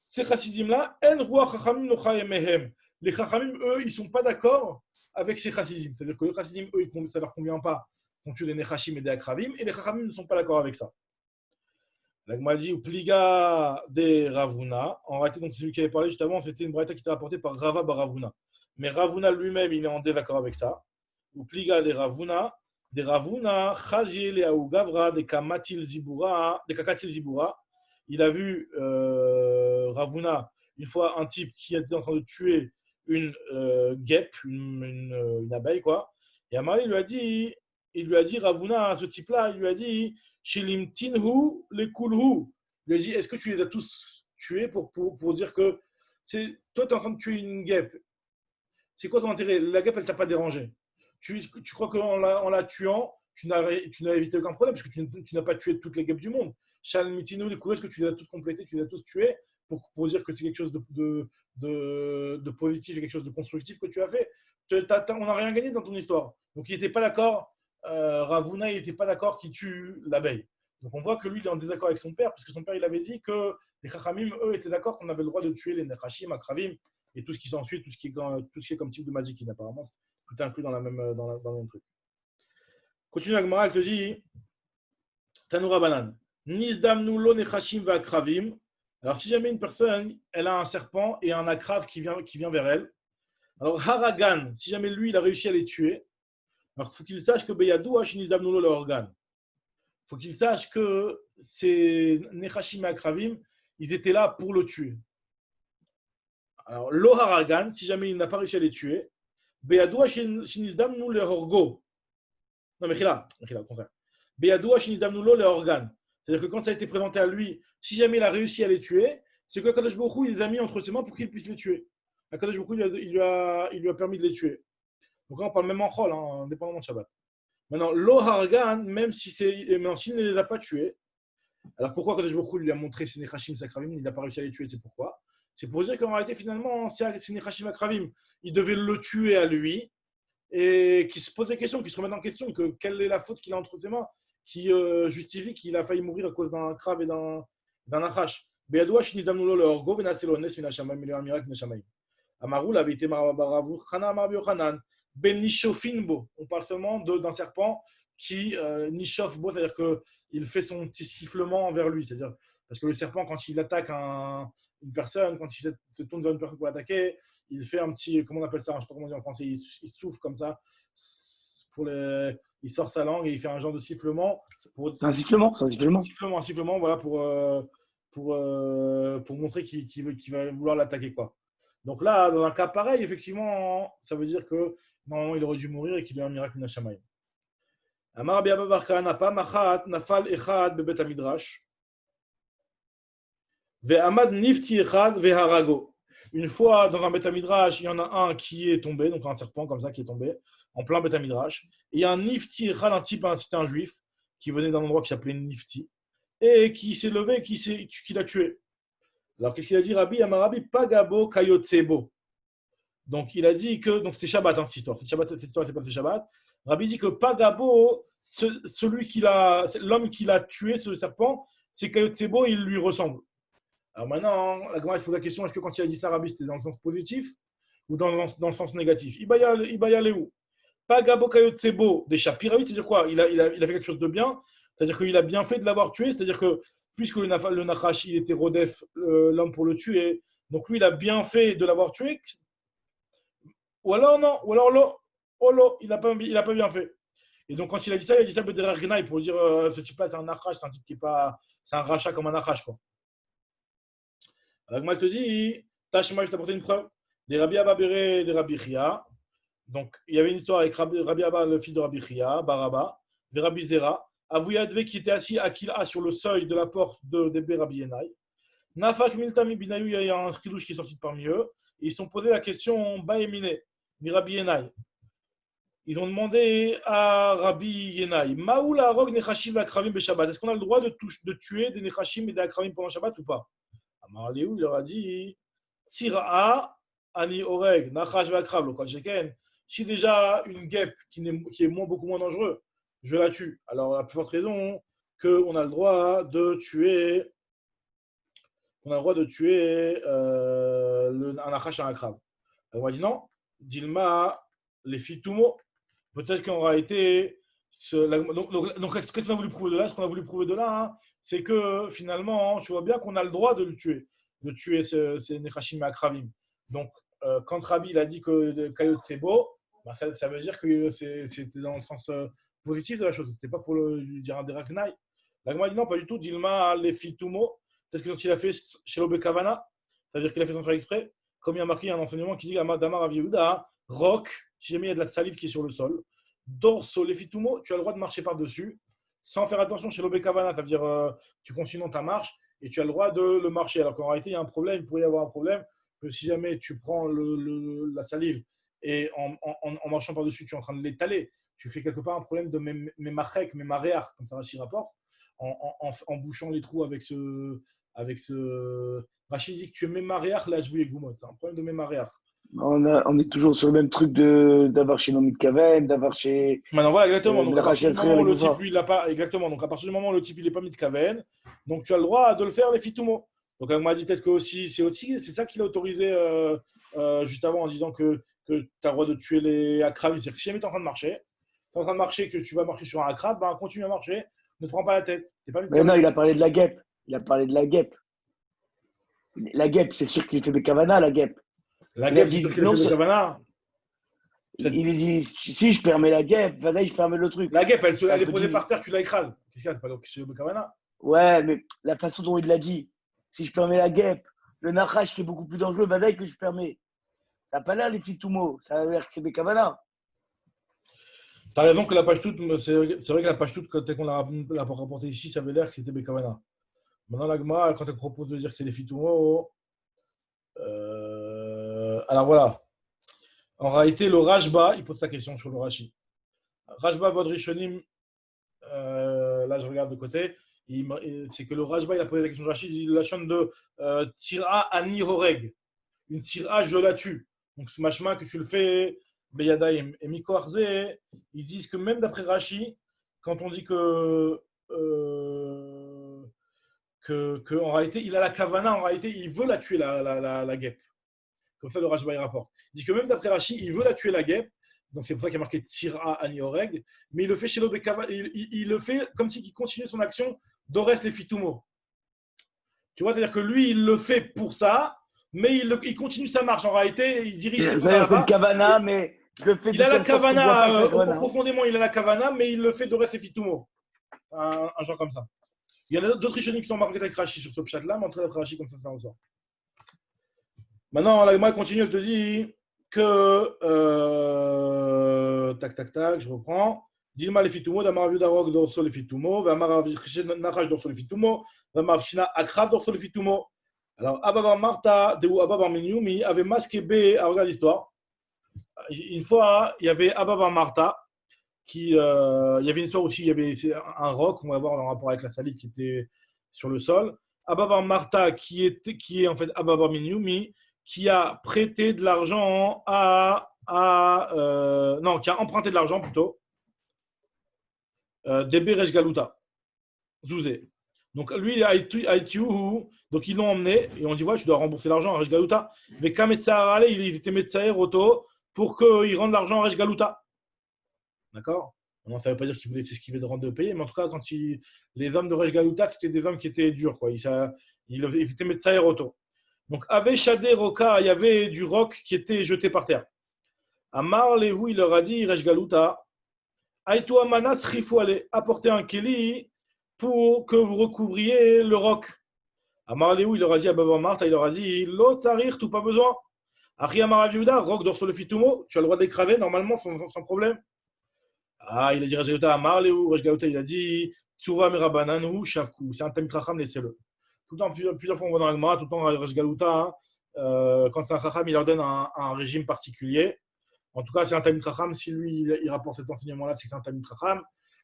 ces chassidim là, en ruach chachamim nocha emehem. Les chachamim, eux, ils sont pas d'accord avec ces chassidim. C'est-à-dire que les chassidim, eux, ça leur convient pas qu'on tue des nechashim et des akravim, et les chachamim ne sont pas d'accord avec ça. La Gemara dit pliga de Ravuna. En réalité, donc celui qui avait parlé juste avant, c'était une braïta qui était rapportée par Rava bar Ravuna. Mais Ravuna lui-même, il est en désaccord avec ça. Pliga de Ravuna. De Ravuna, Chaziel et Gavra, de Kakatil Zibura. Il a vu Ravuna, une fois un type qui était en train de tuer une guêpe, une abeille, quoi. Et Amari lui a dit, Ravuna, ce type-là, il lui a dit, Shilim Tinhu, les Kulhu. Il lui a dit, est-ce que tu les as tous tués pour dire que toi, tu es en train de tuer une guêpe. C'est quoi ton intérêt? La guêpe, elle ne t'a pas dérangé. Tu crois qu'en la tuant, tu n'as évité aucun problème parce que tu n'as pas tué toutes les guêpes du monde. Shal Mitino, les couleurs, est-ce que tu les as tous complétés, tu les as tous tués pour dire que c'est quelque chose de positif et quelque chose de constructif que tu as fait? On n'a rien gagné dans ton histoire. Donc il n'était pas d'accord, Ravuna, il n'était pas d'accord qu'il tue l'abeille. Donc on voit que lui, il est en désaccord avec son père parce que son père, il avait dit que les Chachamim, eux, étaient d'accord qu'on avait le droit de tuer les Nechashim, Akravim et tout ce qui s'ensuit, tout ce qui est comme type de Mazikin apparemment. Tout inclus dans le même truc. Continue la Gemara, elle te dit Tanoura Banan. Nizdamnu lo nechashim va akravim. Alors, si jamais une personne, elle a un serpent et un akrav qui vient vers elle, alors Haragan, si jamais lui, il a réussi à les tuer, alors il faut qu'il sache que Beyadou Nizdamnu lo le organ. Il faut qu'il sache que ces nechashim et akravim, ils étaient là pour le tuer. Alors, lo haragan, si jamais il n'a pas réussi à les tuer, beyadoua shinizdam nous le horgo. Non, mais au contraire. Beyadoua shinizdam nous le organ. C'est-à-dire que quand ça a été présenté à lui, si jamais il a réussi à les tuer, c'est que Kadosh Baruch Hu, il les a mis entre ses mains pour qu'il puisse les tuer. Kadosh Baruch Hu, il lui a permis de les tuer. Donc là, on parle même en chol, hein, indépendamment de Shabbat. Maintenant, lo haragan, même si s'il ne les a pas tués, alors pourquoi Kadosh Baruch Hu lui a montré ses nechashim sakravim, il n'a pas réussi à les tuer, c'est pourquoi? C'est pour dire qu'en réalité, finalement, c'est nechashim sakravim, il devait le tuer à lui et qu'il se pose des questions, qu'il se remette en question, que quelle est la faute qu'il a entre ses mains qui justifie qu'il a failli mourir à cause d'un krav et d'un nachash. Beyadoua shinidamnulo le orgo venaselo nes minashamayim, il a un miracle minashamayim. Amaroul avait été marabaravou chana amar biochanan ben nishofinbo. On parle seulement d'un serpent qui nishofbo, c'est-à-dire qu'il fait son petit sifflement vers lui. C'est-à-dire, parce que le serpent, quand il attaque une personne, quand il se tourne vers une personne pour l'attaquer, il fait un petit, comment on appelle ça, je ne sais pas comment on dit en français, il souffle comme ça, il sort sa langue et il fait un genre de sifflement. C'est un sifflement, c'est un sifflement. Un sifflement, voilà, pour montrer qu'il va vouloir l'attaquer, quoi. Donc là, dans un cas pareil, effectivement, ça veut dire que normalement, il aurait dû mourir et qu'il a un miracle minashamayim. Amar Rabbi Abba bar Kahana machat nafal echad bebet hamidrash ve'amad nifti echad ve'harago. Une fois, dans un bet hamidrash, il y en a un qui est tombé, donc un serpent comme ça qui est tombé, en plein bet hamidrash. Et il y a un nifti echad, un type, c'était un juif, qui venait d'un endroit qui s'appelait Nifti, et qui s'est levé et qui l'a tué. Alors, qu'est-ce qu'il a dit, Rabbi Amarabi Pagabo Kayotsebo. Donc, il a dit que. Donc, c'était Shabbat, hein, cette histoire. Cette histoire n'était pas de Shabbat. Rabbi dit que Pagabo, l'homme qui l'a tué, ce serpent, c'est Kayotsebo, il lui ressemble. Alors maintenant, la Gemara se pose la question, est-ce que quand il a dit ça, Rabbi, c'était dans le sens positif ou dans le sens négatif? Ibaya où Pagabo Kayotsebo, des Shapir, Rabbi, c'est-à-dire quoi? Il a fait quelque chose de bien, c'est-à-dire qu'il a bien fait de l'avoir tué, c'est-à-dire que puisque le Nachash, il était Rodef, l'homme pour le tuer, donc lui, il a bien fait de l'avoir tué. Ou alors non, ou alors là, il n'a pas bien fait. Et donc quand il a dit ça Bederer Gnaï pour dire ce type-là, c'est un Nachash, c'est un type qui est pas, c'est un rachat comme un Nachash, quoi. Alors moi, je te dis, Tashma, je t'ai apporté une preuve. Des Rabbi Abba Béré, des Rabbi Chia. Donc il y avait une histoire avec Rabbi Abba, le fils de Rabbi Chia, Baraba, des Rabbi Zera. Avouyadve qui était assis à Kila sur le seuil de la porte de Rabbi Yenai. Nafak Miltami Binayu, il y a un chidouche qui est sorti de parmi eux. Et ils se sont posé la question Baemine, mi Rabbi Yenai. Ils ont demandé à Rabbi Yenai Maoula Arog Nechashim Akravim Beshabbat. Est-ce qu'on a le droit de tuer des Nechashim et des Akravim pendant Shabbat ou pas? Amar Léou, il leur a dit Tira Ani Oreg Nachash Vakrav, le Sheken. Si déjà une guêpe qui est beaucoup moins dangereux, je la tue. Alors, la plus forte raison qu'on a le droit de tuer, un Nachash et un Akrav. Alors, on m'a dit non, Dilma, les Fitumo, peut-être qu'on aura été. Donc, ce qu'on a voulu prouver de là, hein, c'est que finalement, tu vois bien qu'on a le droit de le tuer, ces Nechashim et Akravim. Donc, quand Rabbi il a dit que Kayot c'est beau, bah, ça veut dire que c'était dans le sens positif de la chose. C'était pas pour dire un Deraknaï. La Gemara dit non, pas du tout. Dilma Lefitumo, peut-être que quand il a fait chez Kavana, c'est-à-dire qu'il a fait sans faire exprès, comme il y a marqué un enseignement qui dit Damar Aviouda, roc, si jamais il y a de la salive qui est sur le sol, dorso Lefitumo, tu as le droit de marcher par-dessus, sans faire attention chez Kavana, ça veut dire tu continues dans ta marche et tu as le droit de le marcher. Alors qu'en réalité, il y a un problème, il pourrait y avoir un problème que si jamais tu prends la salive et en marchant par-dessus, tu es en train de l'étaler, tu fais quelque part un problème de mémarek, mémaréar, comme ça Rachid rapporte, en bouchant les trous avec ce Rachid dit que tu es mémaréar, là je voulais goumot, un problème de mémaréar. On est toujours sur le même truc d'avoir chez Nomit Kaven, d'avoir chez. Maintenant voilà, exactement. Donc à partir du moment où le type, lui, il n'a pas. Exactement. Donc à partir du moment où le type, il n'est pas mis de Kaven, donc tu as le droit de le faire, les fitumo. Donc elle m'a dit peut-être que c'est ça qu'il a autorisé juste avant en disant que tu as le droit de tuer les Akravim. C'est-à-dire que si jamais tu es en train de marcher, que tu vas marcher sur un Akrav, ben, continue à marcher, ne te prends pas la tête. Mais non, il a parlé de la guêpe. La guêpe, c'est sûr qu'il fait des Kavana, la guêpe. La guêpe, c'est sûr qu'il fait des Kavana. Il dit si je permets la guêpe, je permets le truc. La guêpe, elle est posée par terre, tu la écrases. Qu'est-ce qu'il y a? C'est pas donc c'est le Kavana. Ouais, mais la façon dont il l'a dit, si je permets la guêpe, le Nachash qui est beaucoup plus dangereux, Vadaï que je permets. Ça n'a pas l'air les Fitumo, ça a l'air que c'est Bekavana. Tu as raison que la Pashtout, c'est vrai que la Pashtout, quand on l'a rapporté ici, ça avait l'air que c'était Bekavana. Maintenant, la Gemara, quand elle propose de dire que c'est des Fitumo, alors voilà. En réalité, le Rajba, il pose la question sur le Rashi. Rajba Vodrishonim, là je regarde de côté, c'est que le Rajba, il a posé la question de Rashi, il la chaîne de Tira Ani Horeg. Une Tira, je la tue. Donc ce machma que tu le fais, Beyadaim. Et Miko Arze, ils disent que même d'après Rashi, quand on dit que en réalité, il a la kavana, en réalité, il veut la tuer, la guêpe. Comme ça, le Rajba, il rapporte. Il dit que même d'après Rashi, il veut la tuer, la guêpe. Donc, c'est pour ça qu'il y a marqué Tira Ani Oreg. Mais il le fait chez l'Obekava. Il le fait comme s'il continuait son action d'Ores et Fitumo. Tu vois, c'est-à-dire que lui, il le fait pour ça, mais il continue sa marche. En réalité, il dirige ses pas C'est là-bas. le Kavana, mais je le fais Il a la telle sorte qu'on voit pas que kavana, c'est Kavana. profondément, il a la kavana, mais il le fait d'Ores et Fitumo. Un genre comme ça. Il y en a d'autres Rishonim qui sont marqués avec Rashi sur ce chat-là, mais en tout cas, Rashi, comme ça ressort. Maintenant, la Gemara continue, elle te dit que. Tac, je reprends. Dilma le fitumo, d'Amar Viudarok dorso le fitumo, Vamar Nachash dorso le fitumo, Vamar Shina Akrav dorso le fitumo. Alors, Ababar Marta, Deu Ababar Menyumi, avait masqué B. Alors, regarde l'histoire. Une fois, il y avait Ababar Marta, il y avait une histoire aussi, il y avait un roc, on va voir en rapport avec la salive qui était sur le sol. Ababar Marta, qui est en fait Ababar Menyumi, qui a prêté de l'argent non, qui a emprunté de l'argent plutôt, Debe Resh Galuta, Zouzé. Donc lui, donc ils l'ont emmené, et on dit, ouais, tu dois rembourser l'argent à Resh Galuta. Mais il était Metsaer Auto pour qu'il rende l'argent à Resh Galuta. D'accord? Non, ça ne veut pas dire qu'il voulait s'esquiver de payer, mais en tout cas, les hommes de Resh Galuta, c'était des hommes qui étaient durs, quoi. Ils étaient Metsaer Auto. Donc, avec Shadé Roka, il y avait du roc qui était jeté par terre. Amar Lehu, il leur a dit, Resh Galuta, Aïtou Amanas Rifouale, apportez un keli pour que vous recouvriez le roc. Amar Lehu, il leur a dit à Baba Martha, il leur a dit, Lo Sarir, tout pas besoin. Achia Maraviuda, roc d'or sur le fitumo, tu as le droit de l'écraver normalement sans problème. Ah, il a dit Resh Galuta, Amar Lehu, Resh Galuta, il a dit, Tsuva Merabananu, Shavku, c'est un Tamit Racham, laissez-le. Tout le temps, plusieurs fois, on voit dans la Gemara, tout le temps, Resh Galuta, quand c'est un Chacham, il leur donne un régime particulier. En tout cas, c'est un Tamid Chacham. Si lui, il rapporte cet enseignement-là, c'est que c'est un Tamid Chacham.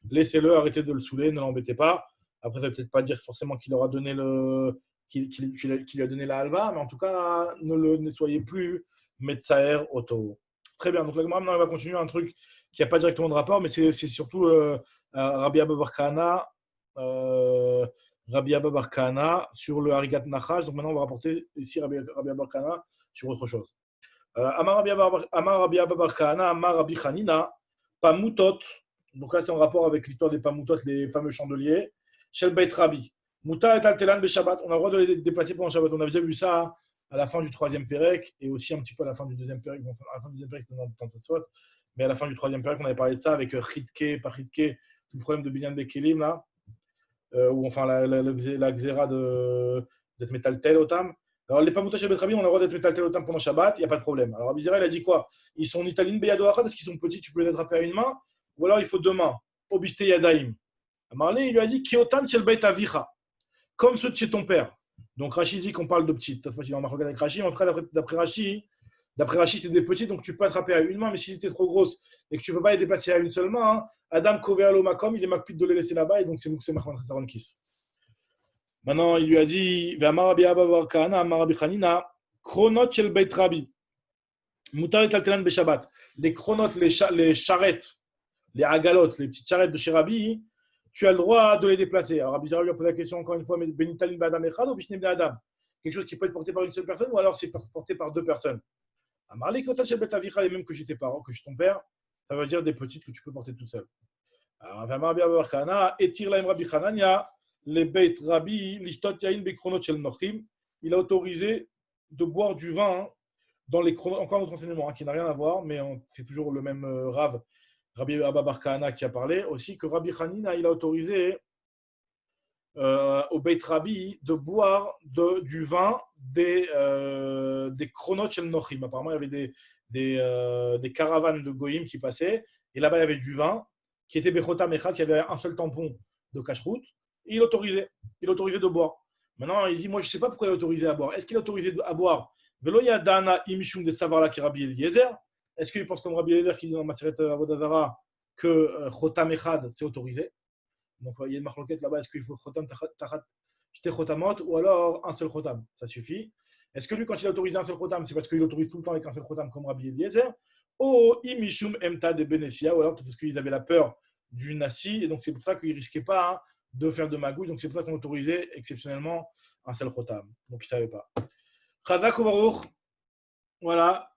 Laissez-le, arrêtez de le saouler, ne l'embêtez pas. Après, ça ne veut peut-être pas dire forcément qu'il aura donné qu'il lui a donné la halva, mais en tout cas, ne soyez plus Metsaer Auto. Très bien. Donc, la Gemara, maintenant, elle va continuer un truc qui n'a pas directement de rapport, mais c'est surtout Rabbi Abba Bar Kahana. Rabbi Abba Bar Kahana sur le Harigat Nachash. Donc maintenant, on va rapporter ici Rabbi Abba Bar Kahana sur autre chose. Amar Rabbi Abba Bar Kahana, Amar Rabbi Hanina, Pamutot. Donc là, c'est en rapport avec l'histoire des Pamutot, les fameux chandeliers. Shel Beit Rabbi. Muta et Altelan Be Shabbat. On a le droit de les déplacer pendant Shabbat. On a déjà vu ça à la fin du 3e Pérec et aussi un petit peu à la fin du 2e Pérec. Bon, à la fin du 2e Pérec, c'était dans le temps de Tosfot. Mais à la fin du 3e Pérec, on avait parlé de ça avec Chitke, pas Chitke, tout le problème de Binyan Bekelim, là. Ou enfin la xéra d'être métaltel otam. Alors les pamutot chez Betrabi, on a le droit d'être métaltel otam pendant Shabbat, il n'y a pas de problème. Alors Abizera, il a dit quoi? Ils sont en Italie, Beyado Achad, est-ce qu'ils sont petits, tu peux les attraper à une main? Ou alors il faut deux mains. Obishte Yadaim. Amarlé, il lui a dit Kiotan shel Beit Avicha, comme ceux de chez ton père. Donc Rashi dit qu'on parle de petits. Cette fois-ci, on va regarder avec Rashi. En tout cas, d'après Rashi, c'est des petits, donc tu peux attraper à une main, mais si c'était trop grosse et que tu ne peux pas les déplacer à une seule main, Adam Kovealo Makom, il est makpid de les laisser là-bas, et donc c'est Moukse Mahman Saron Kis. Maintenant, il lui a dit Ve'amar Rabbi Abba Bar Kahana, Amar Rabbi Hanina, Chronot shel Beit Rabbi. Mutar et Altelan Beshabbat. Les chronotes, les charrettes, les agalotes, les petites charrettes de chez Rabbi, tu as le droit de les déplacer. Alors Rabbi Zera lui a posé la question encore une fois, mais Benitalin Badam Echad ou Bishne Ben Adam? Quelque chose qui peut être porté par une seule personne ou alors c'est porté par deux personnes. Amarli Kotal shel Beit Avicha, les mêmes que chez tes parents, que chez ton père, ça veut dire des petites que tu peux porter tout seul. Alors, Ve'amar Rabbi Abba Bar Kahana, Etir Laim Rabbi Hanania, les Beit Rabbi, l'Ishtot Yain Bekronot shel Nochim, il a autorisé de boire du vin dans les chronotes, encore un autre enseignement qui n'a rien à voir, mais c'est toujours le même Rav, Rabbi Abba Bar Kahana qui a parlé, aussi que Rabbi Hanina, il a autorisé au Beit Rabbi de boire du vin des chronotes shel Nochim. Apparemment, il y avait des caravanes de Goïm qui passaient, et là-bas, il y avait du vin qui était Bechotam Echad, qui avait un seul tampon de cache-route, et il autorisait de boire. Maintenant, il dit, moi, je ne sais pas pourquoi il est autorisé à boire. Est-ce qu'il est autorisé à boire Velo Yadana Imishum de Savarla qui Rabbi Eliezer? Est-ce qu'il pense comme Rabbi Eliezer qui dit dans Maseret Avodazara que Chotam Echad, c'est autorisé? Donc, il y a une marloquette là-bas. Est-ce qu'il faut Chotam Tachat Shte Chotamot ou alors un seul Chotam? Ça suffit. Est-ce que lui, quand il a autorisé un seul Chotam, c'est parce qu'il autorise tout le temps avec un seul Chotam comme Rabbi Eliezer? Ou Imishum Emta de Benesia, ou alors peut-être parce qu'ils avaient la peur du Nassi, et donc c'est pour ça qu'ils ne risquaient pas de faire de magouille. Donc c'est pour ça qu'on autorisait exceptionnellement un seul Chotam. Donc ils ne savaient pas. Chazak ou Baruch. Voilà.